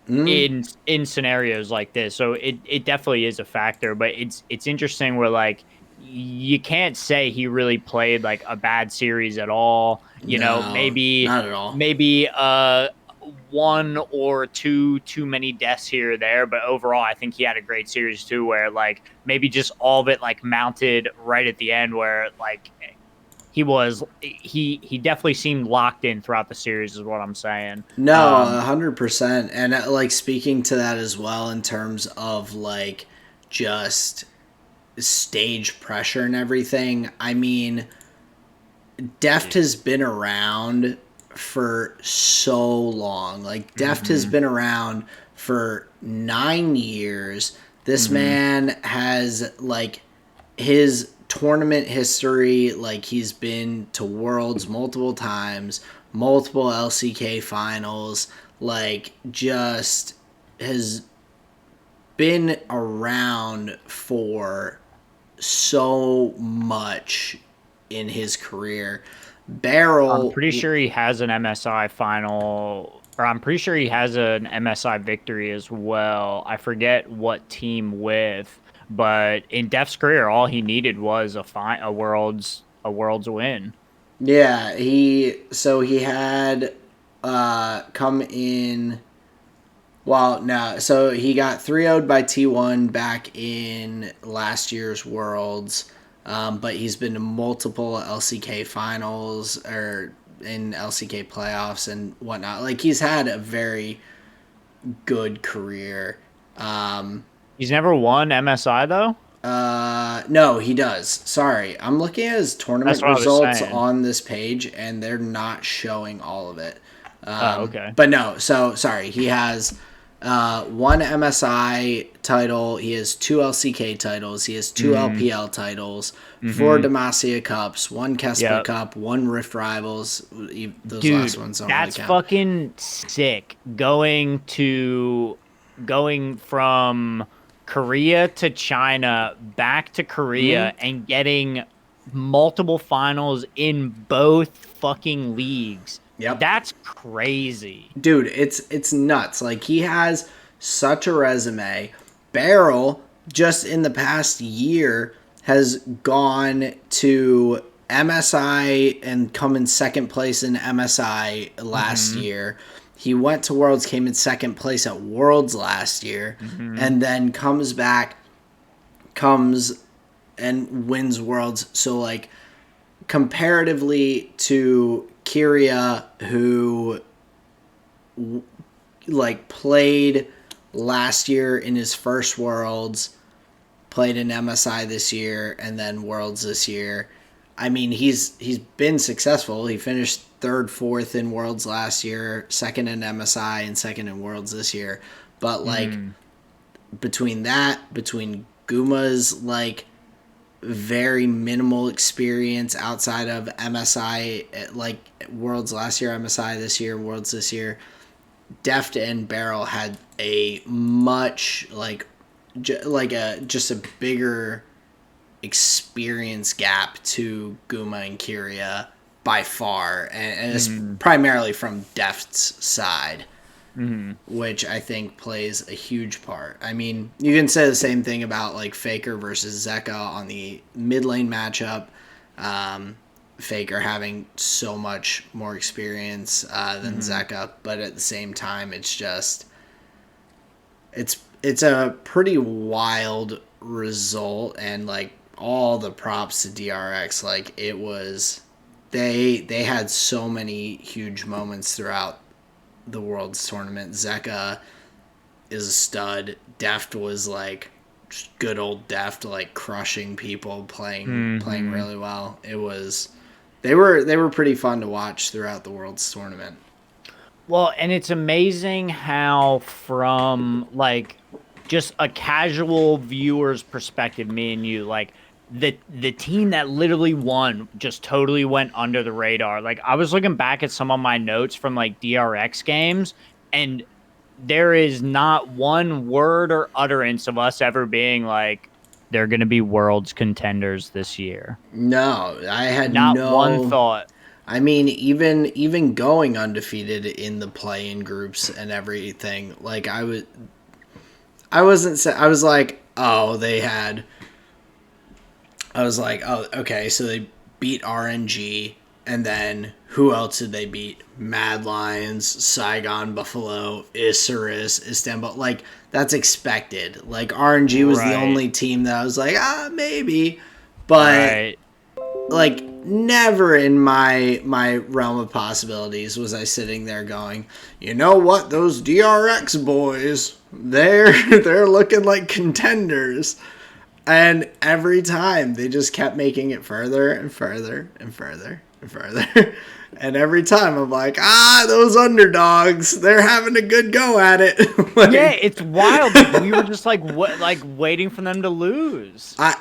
A: in scenarios like this. So it definitely is a factor, but it's interesting where like you can't say he really played like a bad series at all. You know,
B: No, not at all.
A: maybe one or two too many deaths here or there, but overall I think he had a great series too, where like maybe just all of it like mounted right at the end, where like he definitely seemed locked in throughout the series is what I'm saying.
B: No, 100%. And like speaking to that as well in terms of like just stage pressure and everything. I mean, Deft has been around for so long. Like Deft has been around for 9 years. This man has like his tournament history, like he's been to Worlds multiple times, multiple LCK finals, like just has been around for so much in his career.
A: I'm
B: Barrel,
A: pretty sure he has an MSI final, or I'm pretty sure he has an MSI victory as well. I forget what team with, but in Def's career, all he needed was a world's win.
B: yeah, he had come in. Well, no, so he got 3-0'd by T1 back in last year's Worlds, but he's been to multiple LCK finals or in LCK playoffs and whatnot. Like he's had a very good career.
A: He's never won MSI though.
B: No, he does. Sorry, I'm looking at his
A: That's
B: tournament
A: what I was
B: results
A: saying.
B: on this page, and they're not showing all of it.
A: Oh, okay.
B: But no, so sorry. He has one MSI title. He has two LCK titles. He has two LPL titles, four Demacia Cups, one Kespa
A: Yep.
B: Cup, one Rift Rivals. Those last
A: Dude,
B: ones don't really
A: that's
B: count.
A: fucking sick. Going from Korea to China, back to Korea, and getting multiple finals in both fucking leagues.
B: Yep.
A: That's crazy.
B: Dude, it's nuts. Like he has such a resume. Barrel just in the past year has gone to MSI and come in second place in MSI last year. He went to Worlds, came in second place at Worlds last year, and then comes and wins Worlds. So like comparatively to Kyria, who like played last year in his first Worlds, played in MSI this year, and then Worlds this year. I mean, he's been successful. He finished third, fourth in Worlds last year, second in MSI, and second in Worlds this year. But like between Guma's like very minimal experience outside of MSI, like Worlds last year, MSI this year, Worlds this year, Deft and Barrel had a much just a bigger experience gap to Guma and Kyria by far, and it's primarily from Deft's side, which I think plays a huge part. I mean, you can say the same thing about like Faker versus Zeka on the mid lane matchup. Faker having so much more experience than Zeka, but at the same time, it's a pretty wild result, and like all the props to DRX. Like it was, they had so many huge moments throughout the World's tournament. Zeka is a stud. Deft was like good old Deft, like crushing people, playing really well. It was, they were pretty fun to watch throughout the World's tournament.
A: Well, and it's amazing how from like just a casual viewer's perspective, me and you, like the team that literally won just totally went under the radar. Like I was looking back at some of my notes from like DRX games, and there is not one word or utterance of us ever being like, they're going to be Worlds contenders this year.
B: No, I had
A: not one thought.
B: I mean, even going undefeated in the play-in groups and everything, like I was like, oh, okay, so they beat RNG, and then who else did they beat? Mad Lions, Saigon, Buffalo, Isurus, Istanbul. Like, that's expected. Like, RNG was the only team that I was like, maybe. But, like, never in my realm of possibilities was I sitting there going, you know what, those DRX boys, they're looking like contenders. And every time they just kept making it further and further and further and further. And every time I'm like, those underdogs, they're having a good go at it.
A: Like, yeah, it's wild. Like, we were just like waiting for them to lose.
B: I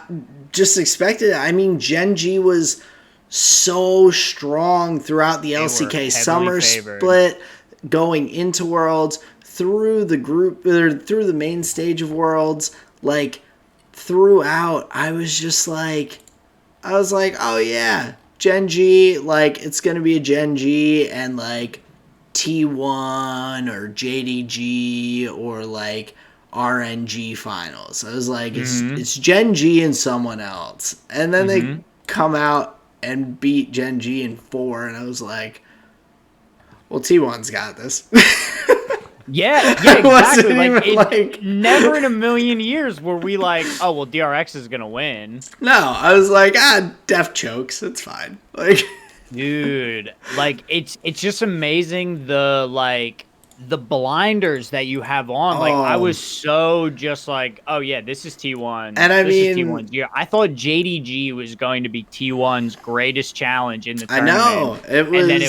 B: just expected it. I mean, Gen G was so strong throughout the LCK summer split, going into Worlds, through the group, or through the main stage of Worlds, like throughout. I was like, oh yeah, Gen G, like it's gonna be a Gen G and like T1 or JDG or like RNG finals. I was like, it's Gen G and someone else, and then they come out and beat Gen G in 4, and I was like, well, T1's got this.
A: Yeah, exactly. Like, never in a million years were we like, oh, well, DRX is going to win.
B: No, I was like, Def chokes. It's fine. Like,
A: dude, like, it's just amazing the blinders that you have on. Like, I was so just like, oh, yeah, this is T1.
B: And I mean,
A: T1's year. I thought JDG was going to be T1's greatest challenge in the tournament.
B: I know.
A: And then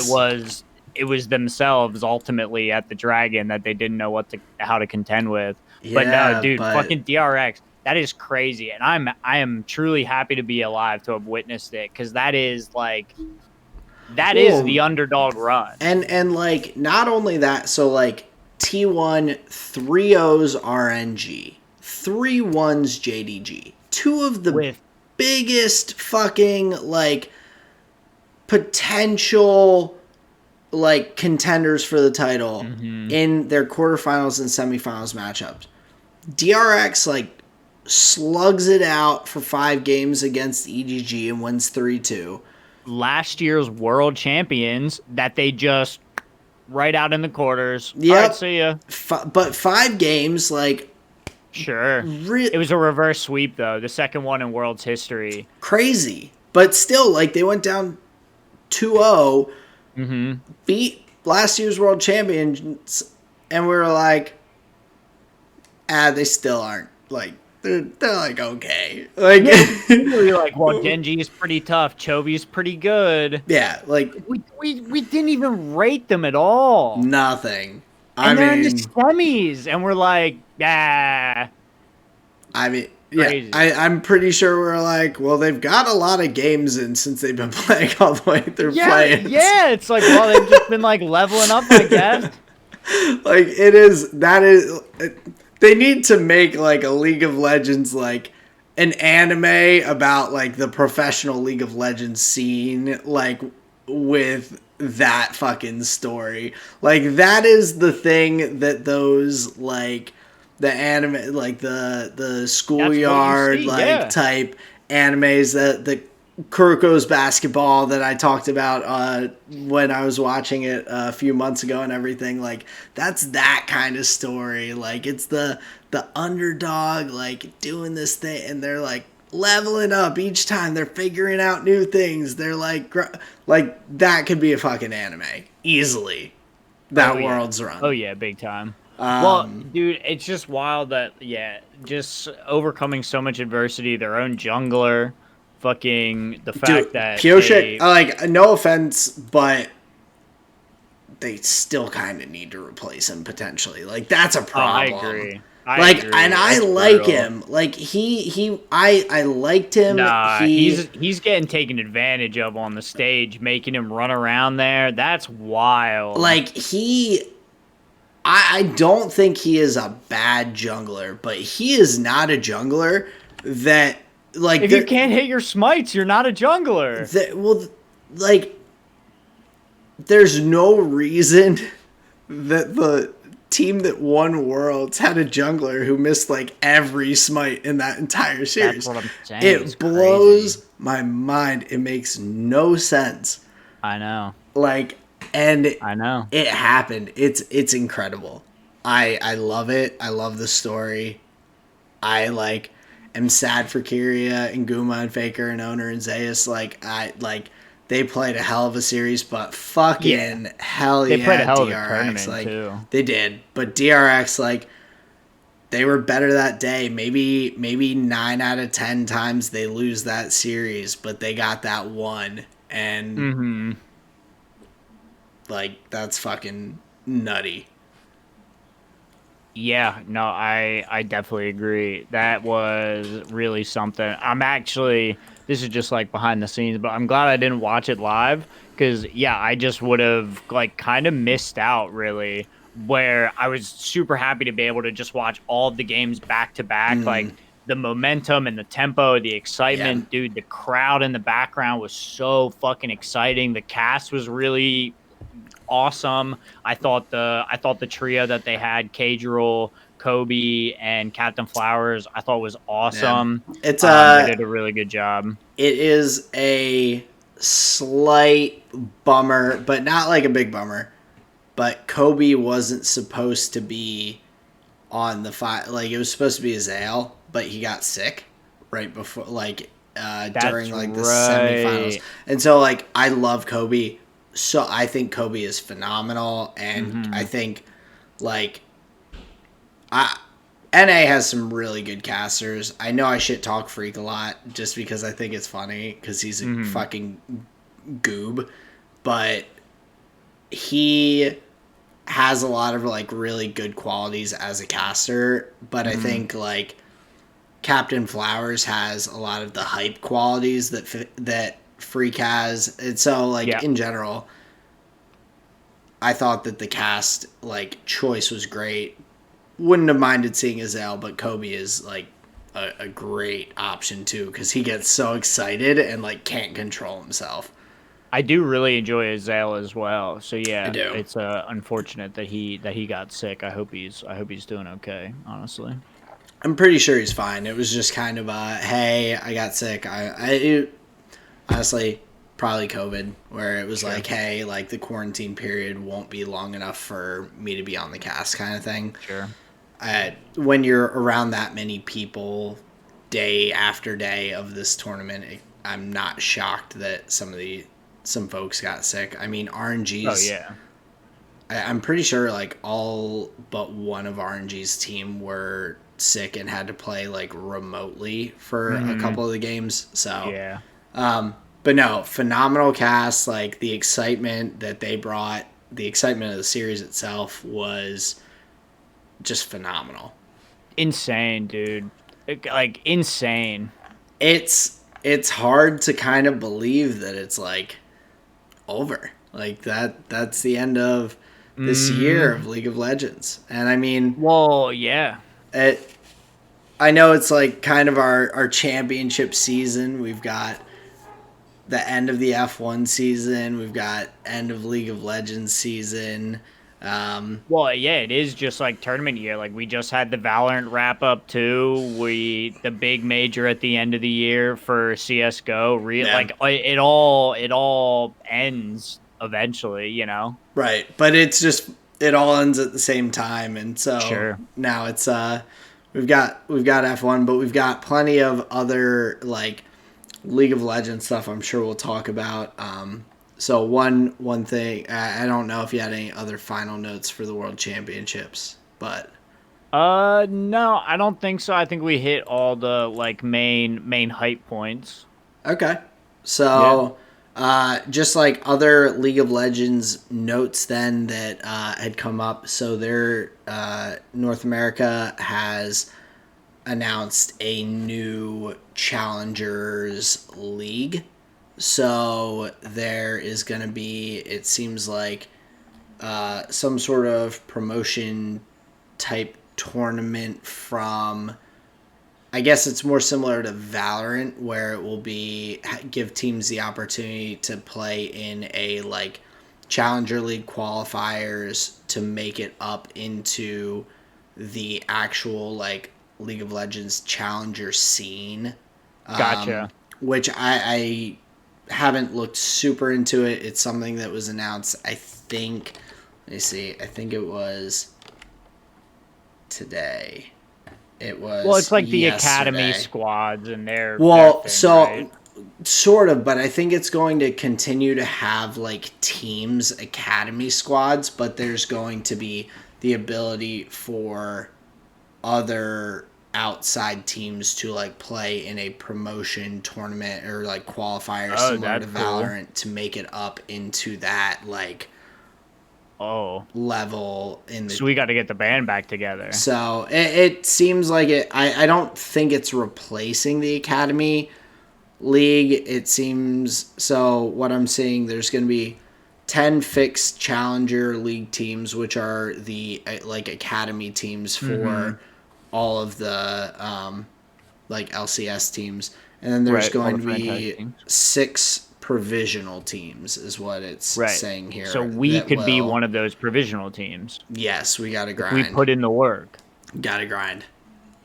A: it was themselves ultimately at the Dragon that they didn't know how to contend with. Yeah, but no, dude, fucking DRX, that is crazy. And I am truly happy to be alive to have witnessed it, because that is like, that is the underdog run.
B: And like, not only that, so like T1 3-0's RNG, 3-1's JDG, two of the biggest fucking like potential like contenders for the title in their quarterfinals and semifinals matchups. DRX like slugs it out for 5 games against EGG and wins 3-2.
A: Last year's world champions that they just right out in the quarters.
B: Yeah,
A: right, see ya.
B: But 5 games, like,
A: sure. It was a reverse sweep though, the second one in World's history.
B: Crazy, but still, like, they went down 2-0. Beat last year's world champions, and we were like, they still aren't, like, they're like, okay. Like,
A: you're like, well, Genji is pretty tough, Chovy's pretty good.
B: Yeah, like,
A: we we didn't even rate them at all.
B: Nothing. I
A: And they're in the
B: mean,
A: semis, and we're like,
B: yeah,
A: crazy.
B: I'm pretty sure we're like, well, they've got a lot of games in since they've been playing all the way through
A: Yeah,
B: play-ins.
A: yeah. It's like, well, they've just been like leveling up, I guess.
B: Like it is that is they need to make like a League of Legends like an anime about like the professional League of Legends scene like with that fucking story. Like that is the thing that those like the anime like the
A: That's what you
B: schoolyard
A: see.
B: like
A: Yeah.
B: type animes that the Kuroko's basketball that I talked about when I was watching it a few months ago and everything. Like that's that kind of story. Like it's the underdog like doing this thing, and they're like leveling up each time. They're figuring out new things. They're like that could be a fucking anime easily.
A: Oh
B: That
A: yeah.
B: world's
A: Oh
B: run.
A: yeah, big time. Well, dude, it's just wild that just overcoming so much adversity, their own jungler, fucking the
B: Dude,
A: fact that
B: Pioshik,
A: they
B: like, no offense, but they still kind of need to replace him potentially. Like that's a
A: Oh, I
B: problem.
A: agree. I
B: Like, and
A: agree.
B: I
A: It's
B: like
A: brutal.
B: him. Like I liked him.
A: Nah,
B: He
A: he's getting taken advantage of on the stage, making him run around there. That's wild.
B: like he. I don't think he is a bad jungler, but he is not a jungler that like
A: If you can't hit your smites, you're not a jungler.
B: that well like there's no reason that the team that won Worlds had a jungler who missed like every smite in that entire
A: That's
B: series.
A: what I'm saying. It's
B: It blows
A: crazy.
B: my mind. It makes no sense.
A: I know.
B: Like, and
A: I know.
B: it happened. It's incredible. I love it. I love the story. I like am sad for Kyria and Guma and Faker and Owner and Zeus. Like I like they played a hell of a series, but
A: Yeah.
B: fucking hell
A: They played a
B: yeah,
A: hell of a
B: DRX.
A: tournament
B: Like
A: too.
B: they did. But DRX like they were better that day. Maybe 9 out of 10 times they lose that series, but they got that one. And
A: Mm-hmm.
B: like that's fucking nutty.
A: Yeah, no, I definitely agree. That was really something. I'm actually this is just like behind the scenes, but I'm glad I didn't watch it live because yeah, I just would have like kind of missed out really where I was super happy to be able to just watch all of the games back to back, like the momentum and the tempo, the
B: Yeah.
A: excitement, dude, the crowd in the background was so fucking exciting. The cast was really awesome. I thought the trio that they had, Cadriel, Kobe, and Captain Flowers, I thought was
B: Yeah.
A: awesome.
B: It's
A: They did a really good job.
B: it is a slight bummer, but not like a big bummer. But Kobe wasn't supposed to be on the fight. Like it was supposed to be Azale, but he got sick right before, like during
A: That's
B: like the semifinals.
A: right.
B: And so like I love Kobe, so I think Kobe is phenomenal, and I
A: Hmm.
B: think like I NA has some really good casters. I know I shit talk Freak a lot just because I think it's funny because he's a
A: Hmm.
B: fucking goob, but he has a lot of like really good qualities as a caster. But I
A: Hmm.
B: think like Captain Flowers has a lot of the hype qualities that Freak has, and so like
A: Yeah.
B: in general, I thought that the cast like choice was great. Wouldn't have minded seeing Azale, but Kobe is like a great option too because he gets so excited and like can't control himself.
A: I do really enjoy Azale as well. So
B: I
A: yeah,
B: do.
A: it's unfortunate that he got sick. I hope he's doing okay, honestly.
B: I'm pretty sure he's fine. It was just kind of hey, I got sick. Honestly probably COVID, where it was
A: Sure.
B: like, hey, like the quarantine period won't be long enough for me to be on the cast, kind of thing.
A: Sure.
B: When you're around that many people day after day of this tournament, I'm not shocked that some folks got sick. I mean,
A: Oh
B: RNG's.
A: yeah.
B: I'm pretty sure like all but one of RNG's team were sick and had to play like remotely for a
A: Hmm.
B: couple of the games. So
A: Yeah.
B: but no, phenomenal cast. Like the excitement that they brought, the excitement of the series itself was just phenomenal.
A: Insane, dude. Like insane.
B: It's hard to kind of believe that it's like over. Like that's the end of this year of
A: Hmm.
B: League of Legends. And I mean,
A: Well, yeah.
B: it I know it's like kind of our championship season. We've got the end of the F1 season. We've got end of League of Legends season.
A: Well, yeah, it is just like tournament year. Like we just had the Valorant wrap up too. The big major at the end of the year for CS:GO.
B: Yeah,
A: Like it all ends eventually.
B: right. But it's just it all ends at the same time, and so
A: Sure.
B: now it's we've got F1, but we've got plenty of other like League of Legends stuff. I'm sure we'll talk about. So one thing, I don't know if you had any other final notes for the World Championships, but
A: No, I don't think so. I think we hit all the like main hype points.
B: okay.
A: Yeah.
B: So just like other League of Legends notes then that had come up. So there, North America has announced a new Challengers League. So there is going to be, it seems like, some sort of promotion type tournament from. I guess it's more similar to Valorant, where it will be give teams the opportunity to play in a like Challenger League qualifiers to make it up into the actual like League of Legends Challenger scene,
A: Gotcha.
B: which I haven't looked super into it. It's something that was announced. I think. Let me see. I think it was today. It
A: Well, it's
B: was
A: like the academy
B: yesterday.
A: squads and their
B: Well,
A: thing, right?
B: so sort of, but I think it's going to continue to have like teams, academy squads, but there's going to be the ability for other outside teams to like play in a promotion tournament or like qualifier
A: Oh,
B: similar to
A: that's cool.
B: Valorant to make it up into that like
A: Oh,
B: level in the.
A: so we got to get the band back together.
B: So it seems like it. I don't think it's replacing the academy league. It seems so. What I'm seeing, there's going to be 10 fixed challenger league teams, which are the like academy teams
A: Mm-hmm.
B: for all of the like LCS teams, and then there's
A: Right. All
B: going
A: the
B: to
A: franchise
B: be
A: teams.
B: 6 provisional teams, is what it's
A: Right.
B: saying
A: So
B: here.
A: we
B: That
A: could be
B: will.
A: one of those provisional teams
B: Yes, we got to
A: if we
B: grind.
A: put in the work.
B: Got to grind.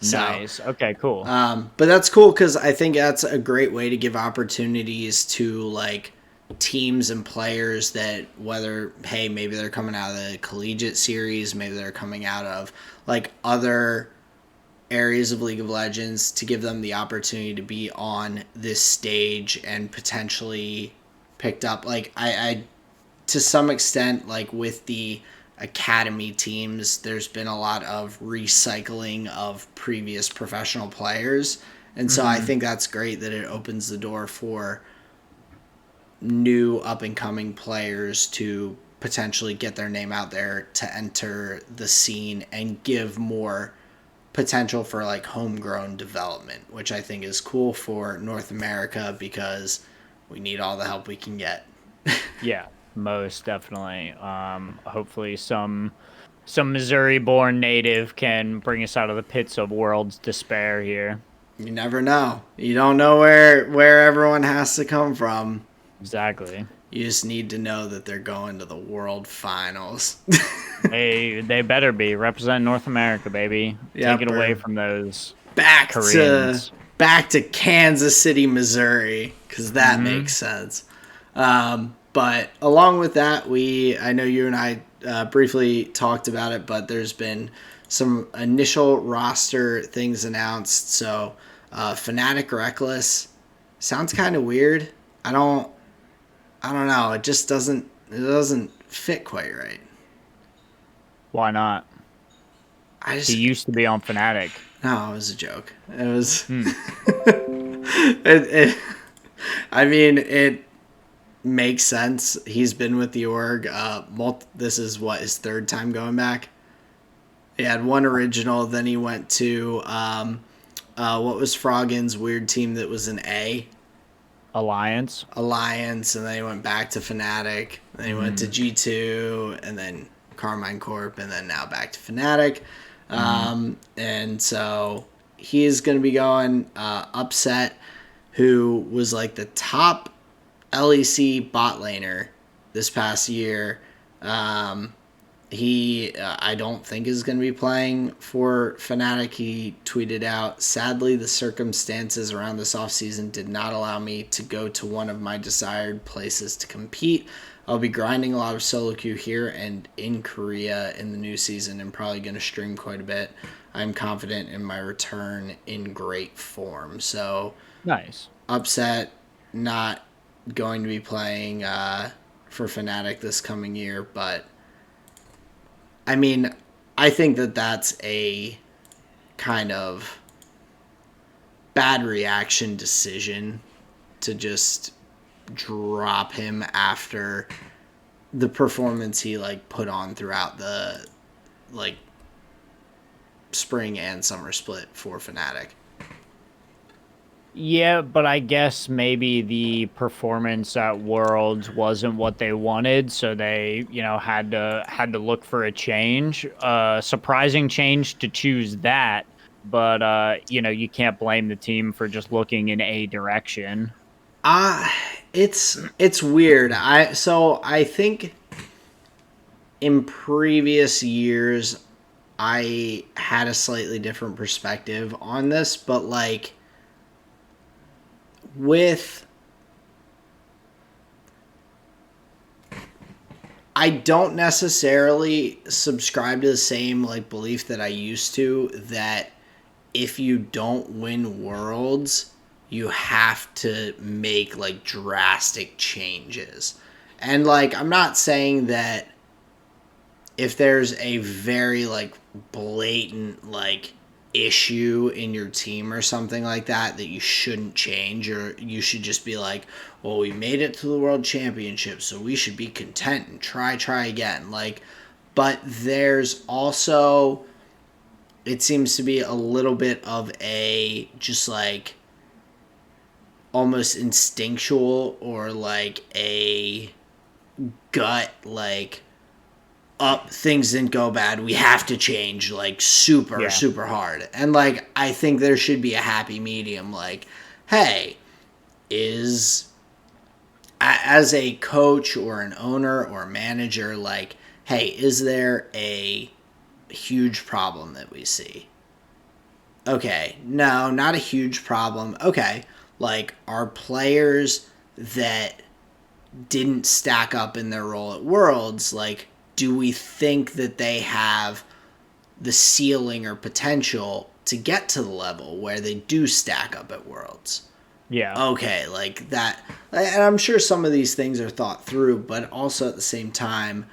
B: So,
A: Nice. Okay, cool.
B: but that's cool because I think that's a great way to give opportunities to like teams and players that whether hey maybe they're coming out of the collegiate series, maybe they're coming out of like other areas of League of Legends to give them the opportunity to be on this stage and potentially picked up like I to some extent like with the academy teams there's been a lot of recycling of previous professional players, and so I
A: Mm-hmm.
B: think that's great that it opens the door for new up and coming players to potentially get their name out there to enter the scene and give more potential for like homegrown development, which I think is cool for North America because we need all the help we can get.
A: Yeah, most definitely. Hopefully some Missouri-born native can bring us out of the pits of world's despair here.
B: You never know. You don't know where everyone has to come from.
A: Exactly.
B: You just need to know that they're going to the world finals.
A: They better be represent North America, baby. Take
B: Yep,
A: it away
B: or
A: from those
B: back to
A: Koreans.
B: back to Kansas City, Missouri, because that makes
A: Mm-hmm.
B: sense. But along with that, I know you and I briefly talked about it, but there's been some initial roster things announced. So, Fnatic Reckless sounds kind of weird. I don't know. It doesn't fit quite right.
A: Why not?
B: I
A: He
B: just
A: used to be on Fnatic.
B: no, it was a joke. It was
A: Hmm.
B: it I mean, it makes sense. He's been with the org. This is what his third time going back. He had one original, then he went to what was Froggen's weird team that was an A?
A: Alliance.
B: Alliance, and then he went back to Fnatic. Then he went to G2, and then Carmine Corp, and then now back to Fnatic. And so he is going to be going Upset, who was like the top LEC bot laner this past year. He, I don't think, is going to be playing for Fnatic. He tweeted out, "Sadly, the circumstances around this offseason did not allow me to go to one of my desired places to compete. I'll be grinding a lot of solo queue here and in Korea in the new season and probably going to stream quite a bit. I'm confident in my return in great form." So,
A: Nice.
B: Upset, not going to be playing for Fnatic this coming year, but I mean, I think that that's a kind of bad reaction decision to just drop him after the performance he like put on throughout the like spring and summer split for Fnatic.
A: Yeah, but I guess maybe the performance at Worlds wasn't what they wanted, so they, had to look for a change. Surprising change to choose that, but you can't blame the team for just looking in a direction.
B: It's weird. I think in previous years I had a slightly different perspective on this, but like with I don't necessarily subscribe to the same like belief that I used to, that if you don't win worlds, you have to make like drastic changes. And like I'm not saying that if there's a very like blatant like issue in your team or something like that you shouldn't change, or you should just be like, well, we made it to the world championship, so we should be content and try again. Like, but there's also, it seems to be a little bit of a just like almost instinctual or like a gut like, up, things didn't go bad, we have to change like super hard. And like I think there should be a happy medium, like, hey, is as a coach or an owner or a manager, like, hey, is there a huge problem that we see? Okay, no, not a huge problem. Okay, like, are players that didn't stack up in their role at Worlds, like, do we think that they have the ceiling or potential to get to the level where they do stack up at Worlds?
A: Yeah.
B: Okay, like that. And I'm sure some of these things are thought through, but also at the same time,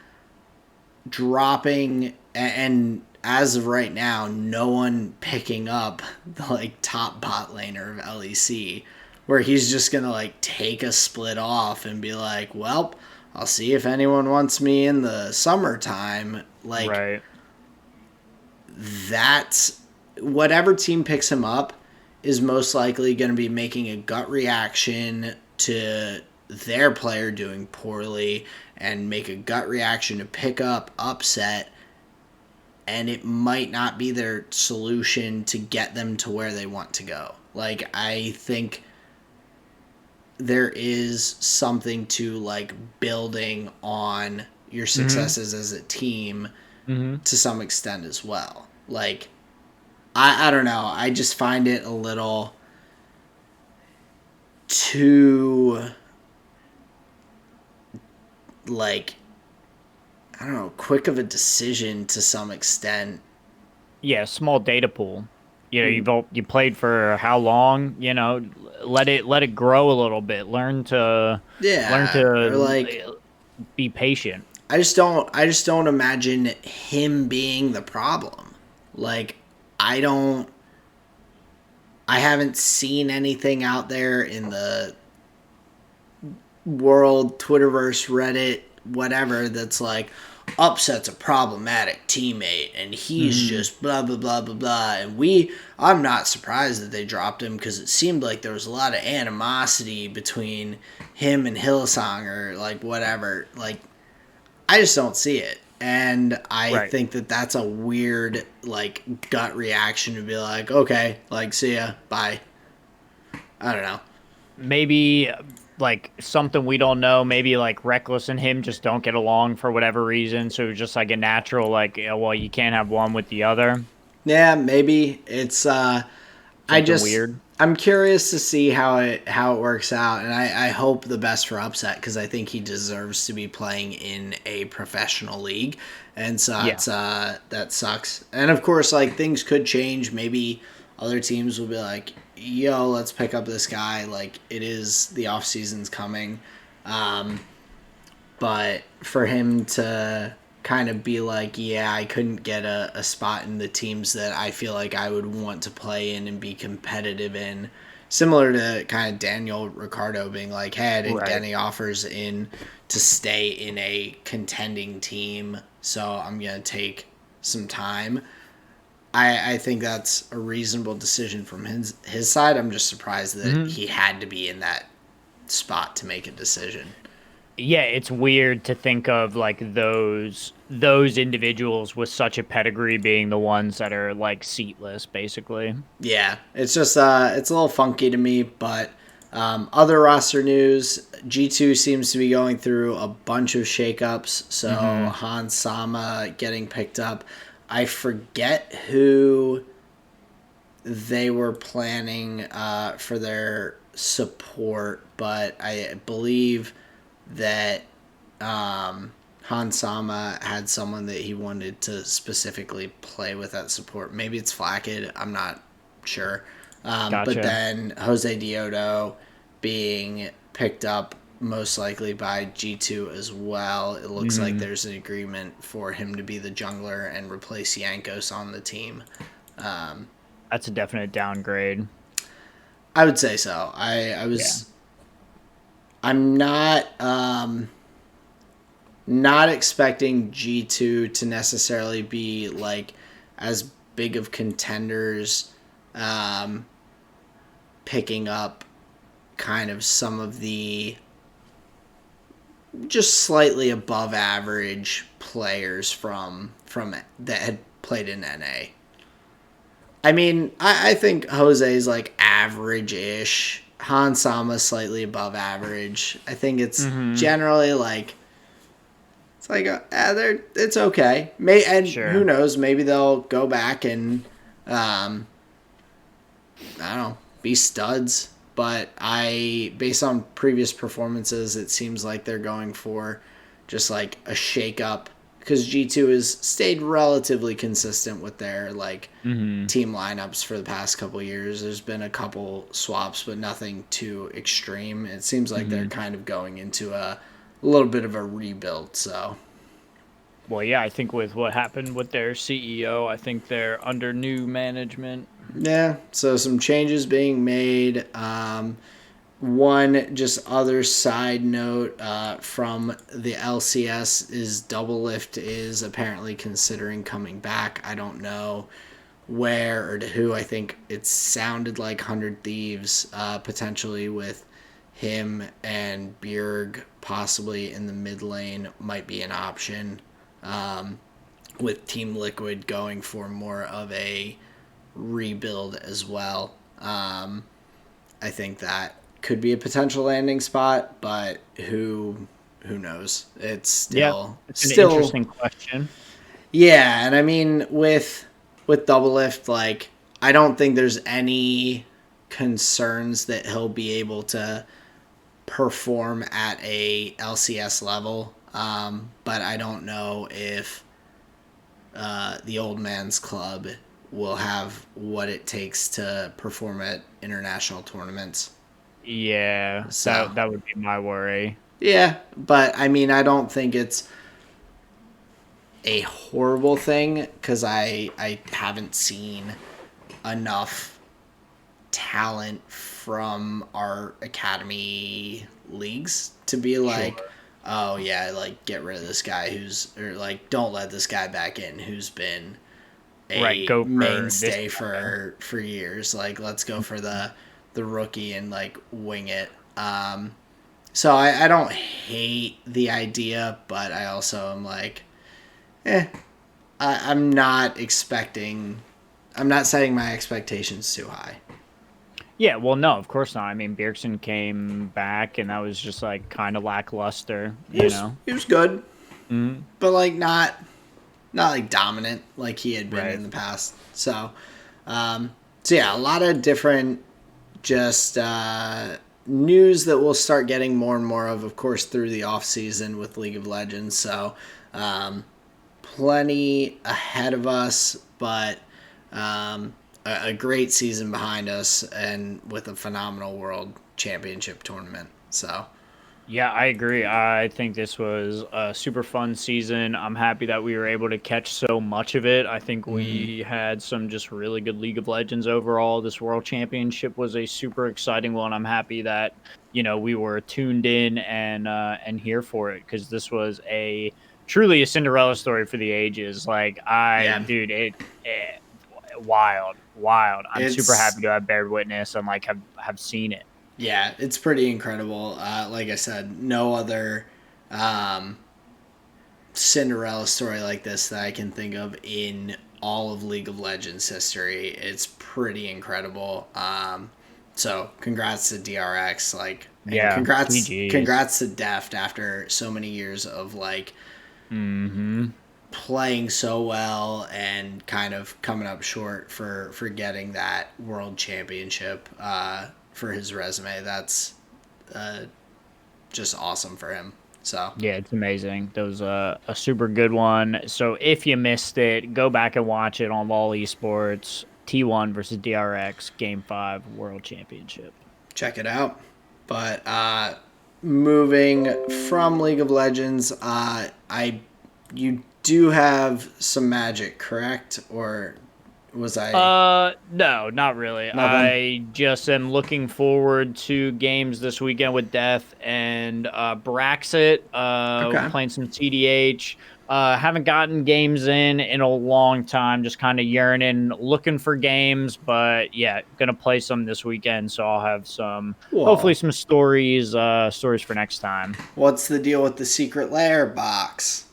B: dropping, and as of right now, no one picking up the like top bot laner of LEC, where he's just gonna like take a split off and be like, well, I'll see if anyone wants me in the summertime. Like,
A: right.
B: That's whatever team picks him up is most likely going to be making a gut reaction to their player doing poorly and make a gut reaction to pick up Upset, and it might not be their solution to get them to where they want to go. Like, I think there is something to like building on your successes as a team to some extent as well. Like, I don't know. I just find it a little too like, I don't know, quick of a decision to some extent.
A: Yeah, small data pool. You played for how long? Let it grow a little bit. Learn to
B: Or like,
A: be patient.
B: I just don't imagine him being the problem. Like, I haven't seen anything out there in the world, Twitterverse, Reddit, whatever, that's like, Upset's a problematic teammate and he's just blah blah blah blah blah, and I'm not surprised that they dropped him because it seemed like there was a lot of animosity between him and Hillsong or like whatever. Like, I just don't see it, and I
A: Right.
B: think that that's a weird like gut reaction to be like, okay, like, see ya, bye. I don't know.
A: Maybe like something we don't know. Maybe like Reckless and him just don't get along for whatever reason. So it's just like a natural, like, well, you can't have one with the other.
B: Yeah, maybe it's
A: Something weird.
B: I'm curious to see how it works out, and I hope the best for Upset because I think he deserves to be playing in a professional league, and so
A: Yeah.
B: that sucks. And of course, like, things could change. Maybe other teams will be like, "Yo, let's pick up this guy." Like, it is the off season's coming, um, but for him to kind of be like, yeah, I couldn't get a spot in the teams that I feel like I would want to play in and be competitive in. Similar to kind of Daniel Ricciardo being like, hey, I didn't get
A: Right.
B: any offers in to stay in a contending team, so I'm going to take some time. I think that's a reasonable decision from his side. I'm just surprised that he had to be in that spot to make a decision.
A: Yeah, it's weird to think of like those individuals with such a pedigree being the ones that are like seatless, basically.
B: Yeah, it's just it's a little funky to me, but other roster news, G2 seems to be going through a bunch of shakeups. So
A: Hmm.
B: Hans Sama getting picked up. I forget who they were planning for their support, but I believe that Hans Sama had someone that he wanted to specifically play with that support. Maybe it's Flackid. I'm not sure. But
A: Gotcha.
B: then Jose Diodo being picked up most likely by G2 as well. It looks like
A: Hmm.
B: there's an agreement for him to be the jungler and replace Yankos on the team.
A: That's a definite downgrade.
B: I would say so. I
A: Yeah.
B: was I'm not expecting G2 to necessarily be like as big of contenders, um, picking up kind of some of the just slightly above average players from that had played in NA. I mean, I think Jose's like average-ish. Han Sama slightly above average. I think it's
A: Hmm.
B: generally like it's like it's okay. And who
A: Sure.
B: knows? Maybe they'll go back and um, I don't know, be studs. But based on previous performances, it seems like they're going for just like a shake up because G2 has stayed relatively consistent with their like
A: Hmm.
B: team lineups for the past couple years. There's been a couple swaps, but nothing too extreme. It seems like they're
A: Hmm.
B: kind of going into a little bit of a rebuild. So
A: Well, yeah, I think with what happened with their CEO, I think they're under new management.
B: yeah, so some changes being made. One just other side note from the LCS is Double Lift is apparently considering coming back. I don't know where or to who. I think it sounded like 100 Thieves, potentially with him and Bjerg possibly in the mid lane might be an option. With Team Liquid going for more of a rebuild as well. I think that could be a potential landing spot, but who knows? It's
A: Yeah,
B: still
A: it's an
B: still
A: interesting question.
B: yeah, and I mean with Double Lift, like, I don't think there's any concerns that he'll be able to perform at a LCS level. But I don't know if the old man's club will have what it takes to perform at international tournaments.
A: Yeah,
B: So
A: that would be my worry.
B: yeah, but I mean, I don't think it's a horrible thing because I haven't seen enough talent from our academy leagues to be like,
A: Sure.
B: oh yeah, like get rid of this guy or like don't let this guy back in who's been
A: Right.
B: a
A: Go for this
B: mainstay
A: guy.
B: for years. Like let's go for the rookie and like wing it. So I don't hate the idea, but I also am like, I'm not expecting. I'm not setting my expectations too high.
A: Yeah, well, no, of course not. I mean, Bjergsen came back, and that was just like kind of lackluster, you know.
B: He was good,
A: Hmm.
B: but like not like dominant like he had been
A: Right.
B: in the past. So yeah, a lot of different just news that we'll start getting more and more of course, through the off season with League of Legends. So um, plenty ahead of us, but a great season behind us, and with a phenomenal World Championship tournament. So
A: Yeah, I agree. I think this was a super fun season. I'm happy that we were able to catch so much of it. I think we had some just really good League of Legends overall. This World Championship was a super exciting one. I'm happy that, we were tuned in and here for it, because this was a truly a Cinderella story for the ages. Like
B: yeah,
A: dude, wild, wild. I'm super
B: it's
A: happy to have bared witness and like have seen it.
B: yeah, it's pretty incredible. Like I said, no other um, Cinderella story like this that I can think of in all of League of Legends history. It's pretty incredible. So congrats to DRX, like, and
A: Yeah, GG's.
B: congrats to Deft after so many years of like
A: Mm-hmm.
B: playing so well and kind of coming up short for getting that world championship for his resume. That's uh, just awesome for him. So
A: Yeah, it's amazing. That was a super good one. So if you missed it, go back and watch it on Lol Esports. T1 versus DRX Game 5 World Championship.
B: check it out. But moving from League of Legends, I you do have some Magic, correct? Or was I
A: No, not really.
B: nothing?
A: I just am looking forward to games this weekend with Death and Braxit,
B: Okay.
A: playing some CDH. Haven't gotten games in a long time, just kind of yearning, looking for games, but yeah, gonna play some this weekend, so I'll have some, hopefully
B: Cool.
A: some stories for next time.
B: What's the deal with the secret lair box?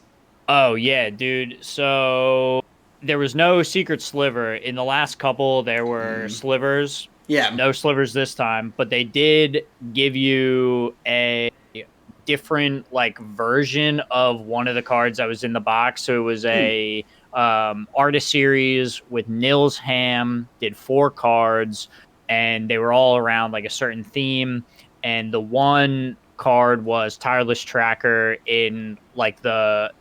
A: Oh yeah, dude. So there was no secret sliver in the last couple. There were slivers,
B: Yeah.
A: no slivers this time, but they did give you a different like version of one of the cards that was in the box. So it was a artist series with Nils Ham, did 4 cards, and they were all around like a certain theme. And the one card was Tireless Tracker in like the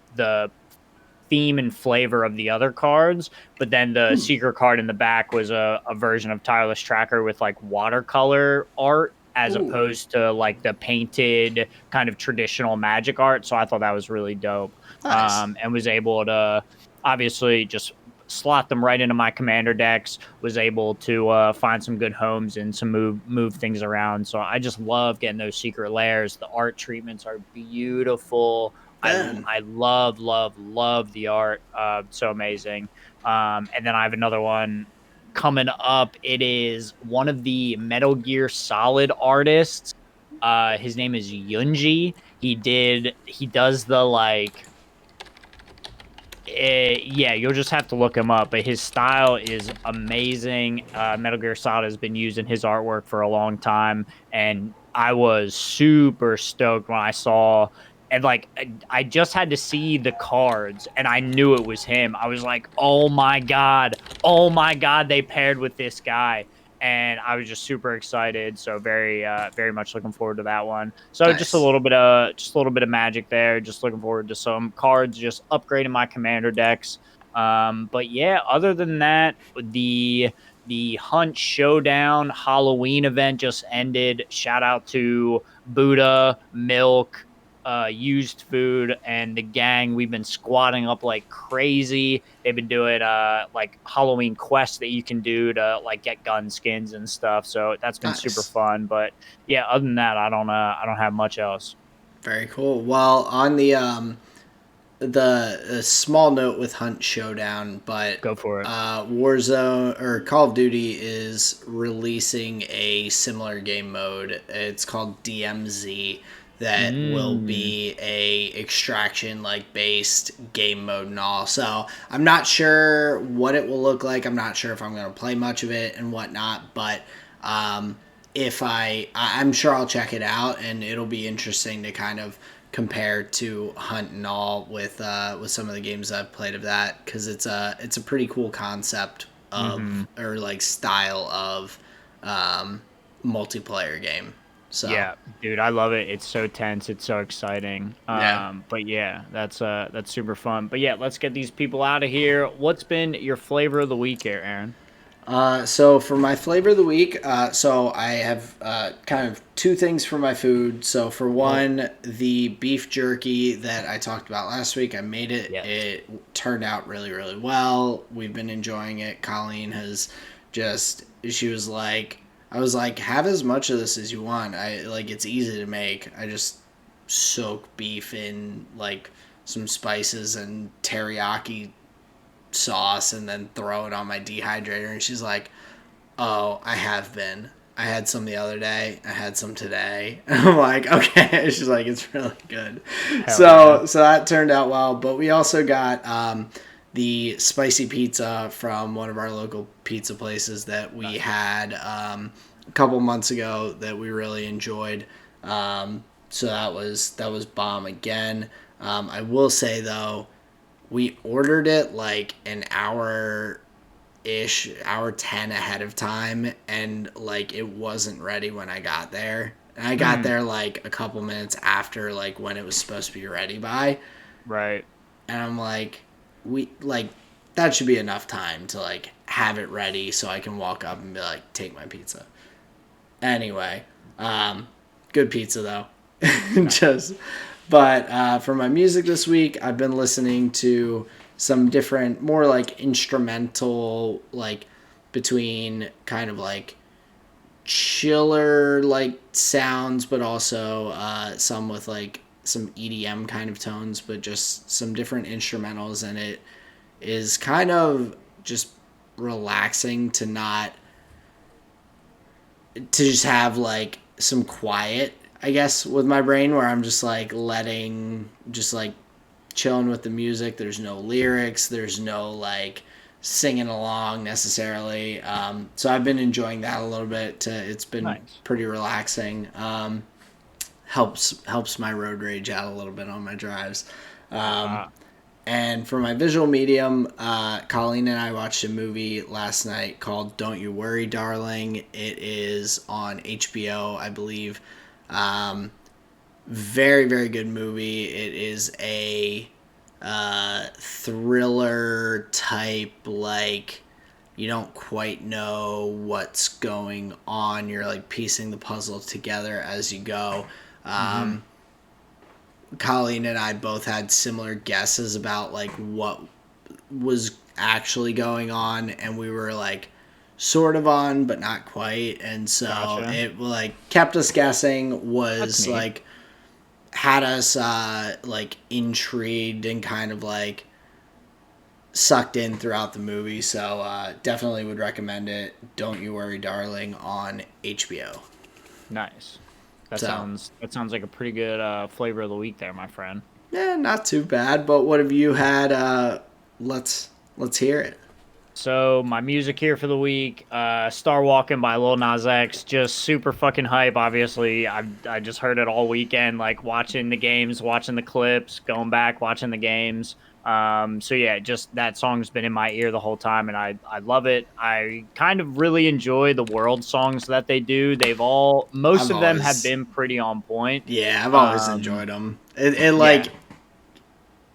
A: theme and flavor of the other cards, but then the secret card in the back was a version of Tireless Tracker with like watercolor art as
B: Ooh.
A: opposed to like the painted kind of traditional magic art. So I thought that was really dope.
B: Nice.
A: And was able to obviously just slot them right into my commander decks, was able to find some good homes and some move things around. So I just love getting those secret layers. The art treatments are beautiful. I
B: Ben.
A: I love love the art. So amazing. And then I have another one coming up. It is one of the Metal Gear Solid artists. His name is Yunji. He does the like yeah, you'll just have to look him up, but his style is amazing. Metal Gear Solid has been using his artwork for a long time, and I was super stoked when I saw, and like I just had to see the cards, and I knew it was him. I was like, oh my god, they paired with this guy, and I was just super excited. So very much looking forward to that one. So
B: Nice.
A: just a little bit of magic there. Just looking forward to some cards, just upgrading my commander decks. But yeah, other than that, the Hunt Showdown Halloween event just ended. Shout out to Buddha, Milk. used food, and the gang, we've been squatting up like crazy. They've been doing like Halloween quests that you can do to like get gun skins and stuff. So that's been super
B: Nice.
A: fun. But yeah, other than that, I don't have much else.
B: Very cool. Well, on the a small note with Hunt Showdown, but
A: Go for it.
B: Warzone or Call of Duty is releasing a similar game mode. It's called DMZ that will
A: Mm.
B: be a extraction like based game mode and all. So I'm not sure what it will look like. I'm not sure if I'm going to play much of it and whatnot, but um, if I'm sure I'll check it out, and it'll be interesting to kind of compare to Hunt and all with some of the games I've played of that, because it's a pretty cool concept
A: Hmm.
B: of or like style of um, multiplayer game. So
A: Yeah, dude, I love it. It's so tense. It's so exciting.
B: yeah.
A: But yeah, that's super fun. But yeah, let's get these people out of here. What's been your flavor of the week here, Aaron?
B: So for my flavor of the week, so I have kind of two things for my food. So for
A: Oh,
B: one, the beef jerky that I talked about last week, I made it.
A: yes.
B: It turned out really, really well. We've been enjoying it. Colleen has she was like, I was like, have as much of this as you want. I like it's easy to make. I just soak beef in like some spices and teriyaki sauce and then throw it on my dehydrator. And she's like, "Oh, I have been. I had some the other day. I had some today." I'm like, "Okay." She's like, "It's really good."
A: Hell yeah.
B: So that turned out well. But we also got the spicy pizza from one of our local pizza places that we
A: Nice.
B: had a couple months ago that we really enjoyed. So that was bomb again. I will say though, we ordered it like an hour ish, hour 10 ahead of time, and like it wasn't ready when I got there. And I got
A: Mm,
B: there like a couple minutes after like when it was supposed to be ready by.
A: right.
B: And I'm like, we like that should be enough time to like have it ready so I can walk up and be like, take my pizza. Anyway, good pizza though.
A: Nice.
B: Just, but for my music this week, I've been listening to some different, more like instrumental, like between kind of like chiller like sounds, but also some with like some EDM kind of tones, but just some different instrumentals, and it is kind of just relaxing to not to just have like some quiet, I guess, with my brain where I'm just like letting, just like chilling with the music. There's no lyrics, there's no like singing along necessarily. So I've been enjoying that a little bit. It's been
A: Nice.
B: pretty relaxing. Helps my road rage out a little bit on my drives. Um,
A: Ah,
B: and for my visual medium, Colleen and I watched a movie last night called Don't You Worry, Darling. It is on HBO, I believe. Um, very, very good movie. It is a thriller type, like, you don't quite know what's going on. You're like piecing the puzzle together as you go.
A: mm-hmm.
B: Um, Colleen and I both had similar guesses about like what was actually going on, and we were like sort of on but not quite, and so
A: Gotcha.
B: it like kept us guessing,
A: That's
B: was
A: neat.
B: like had us like intrigued and kind of like sucked in throughout the movie. So definitely would recommend it. Don't You Worry, Darling on HBO.
A: Nice.
B: So
A: That sounds like a pretty good flavor of the week there, my friend.
B: yeah, not too bad. But what have you had? Let's hear it.
A: So my music here for the week, Star Walking by Lil Nas X, just super fucking hype. Obviously, I just heard it all weekend, like watching the games, watching the clips, going back, watching the games. So yeah, just that song's been in my ear the whole time, and I love it. I kind of really enjoy the world songs that they do. Most
B: I've
A: of them have
B: always
A: been pretty on point.
B: Yeah, I've always
A: Um,
B: enjoyed them. It like
A: yeah,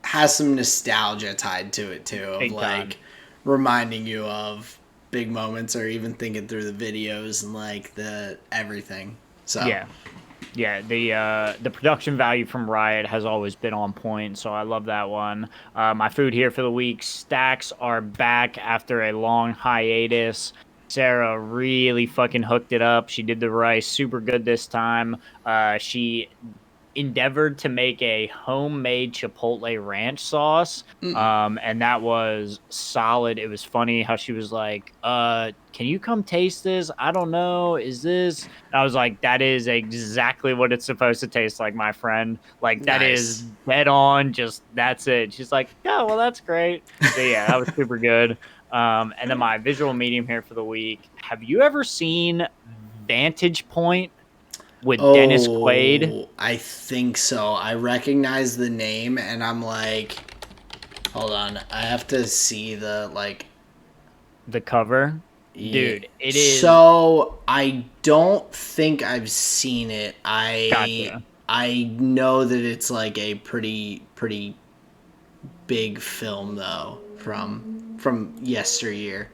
B: has some nostalgia tied to it too, of
A: big time.
B: like reminding you of big moments, or even thinking through the videos and like the everything. So
A: Yeah. Yeah, the production value from Riot has always been on point, so I love that one. My food here for the week: stacks are back after a long hiatus. Sarah really fucking hooked it up. She did the rice super good this time. She endeavored to make a homemade chipotle ranch sauce. And that was solid. It was funny how she was like, can you come taste this? I don't know. Is this? And I was like, that is exactly what it's supposed to taste like, my friend. Like, that is
B: Nice.
A: dead on. Just that's it. She's like, yeah, well, that's great. So yeah, that was super good. And then my visual medium here for the week. Have you ever seen Vantage Point with Dennis Quaid?
B: Oh, I think so. I recognize the name, and I'm like, hold on, I have to see the like.
A: The cover,
B: Yeah.
A: dude, it is.
B: So I don't think I've seen it. I
A: Gotcha.
B: I know that it's like a pretty big film though from yesteryear.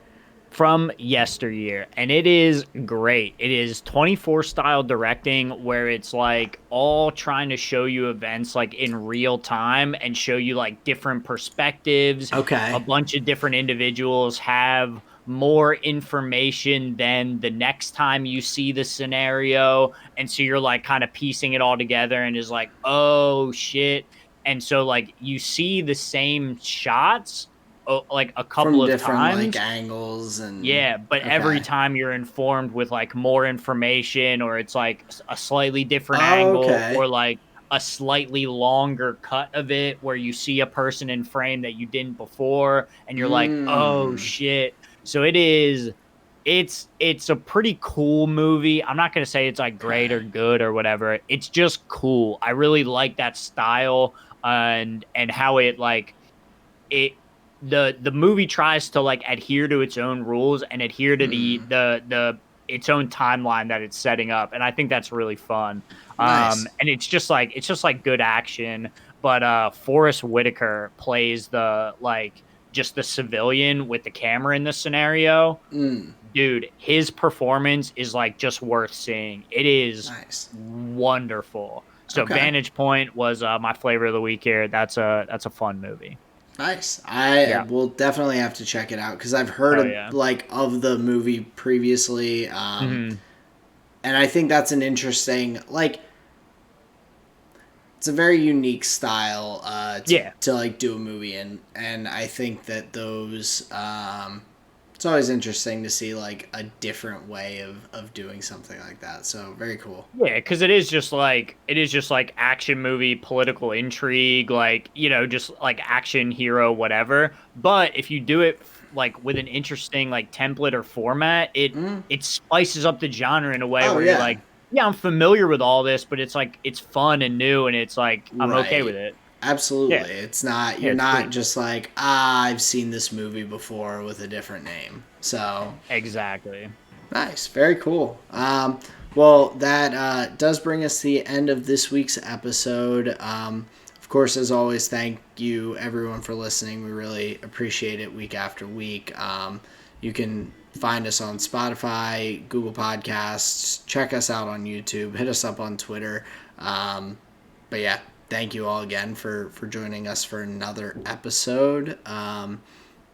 A: From yesteryear, and it is great. It is 24 style directing where it's like all trying to show you events like in real time and show you like different perspectives. A
B: Okay.
A: bunch of different individuals have more information than the next time you see the scenario, and so you're like kind of piecing it all together and is like, oh shit. And so like you see the same shots, like a couple
B: From
A: of
B: different like
A: times.
B: angles and
A: Yeah, but every
B: okay.
A: time you're informed with like more information, or it's like a slightly different
B: Oh,
A: angle,
B: okay.
A: or like a slightly longer cut of it where you see a person in frame that you didn't before and you're like, "Oh
B: Mm.
A: shit." So it's a pretty cool movie. I'm not going to say it's like great
B: Okay.
A: or good or whatever. It's just cool. I really like that style, and how it like it the movie tries to like adhere to its own rules and adhere to
B: Mm.
A: the its own timeline that it's setting up, and I think that's really fun.
B: Nice.
A: And it's just like good action. But Forrest Whitaker plays the like just the civilian with the camera in the scenario.
B: Mm.
A: Dude, his performance is like just worth seeing. It is
B: Nice.
A: wonderful. So
B: Okay.
A: Vantage Point was my flavor of the week here. That's a fun movie.
B: Nice. I
A: Yeah.
B: will definitely have to check it out because I've heard
A: Hell
B: of,
A: yeah.
B: like of the movie previously,
A: Mhm.
B: and I think that's an interesting like it's a very unique style
A: Yeah.
B: to like do a movie in, and I think that it's always interesting to see like a different way of doing something like that. So very cool.
A: Yeah, because it is just like action movie, political intrigue, like, just like action hero, whatever. But if you do it like with an interesting like template or format,
B: Mm.
A: it spices up the genre in a way
B: Oh
A: where you're
B: yeah,
A: like, yeah, I'm familiar with all this, but it's like it's fun and new, and it's like I'm okay with
B: right.
A: it. Yeah.
B: Absolutely. It's not
A: Yeah,
B: you're
A: it's
B: not
A: sweet.
B: just like I've seen this movie before with a different name. So
A: Exactly.
B: nice, very cool. Well, that does bring us to the end of this week's episode. Of course, as always, thank you everyone for listening. We really appreciate it week after week. You can find us on Spotify, Google Podcasts. Check us out on YouTube. Hit us up on Twitter. But yeah, thank you all again for joining us for another episode.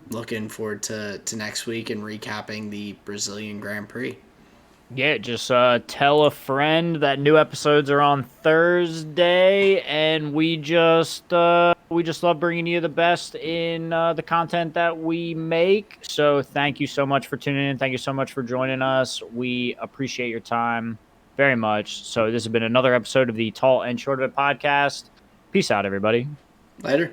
B: Looking forward to next week and recapping the Brazilian Grand Prix.
A: Yeah, just tell a friend that new episodes are on Thursday, and we just love bringing you the best in the content that we make. So thank you so much for tuning in. Thank you so much for joining us. We appreciate your time very much. So this has been another episode of the Tall and Short of It podcast. Peace out, everybody.
B: Later.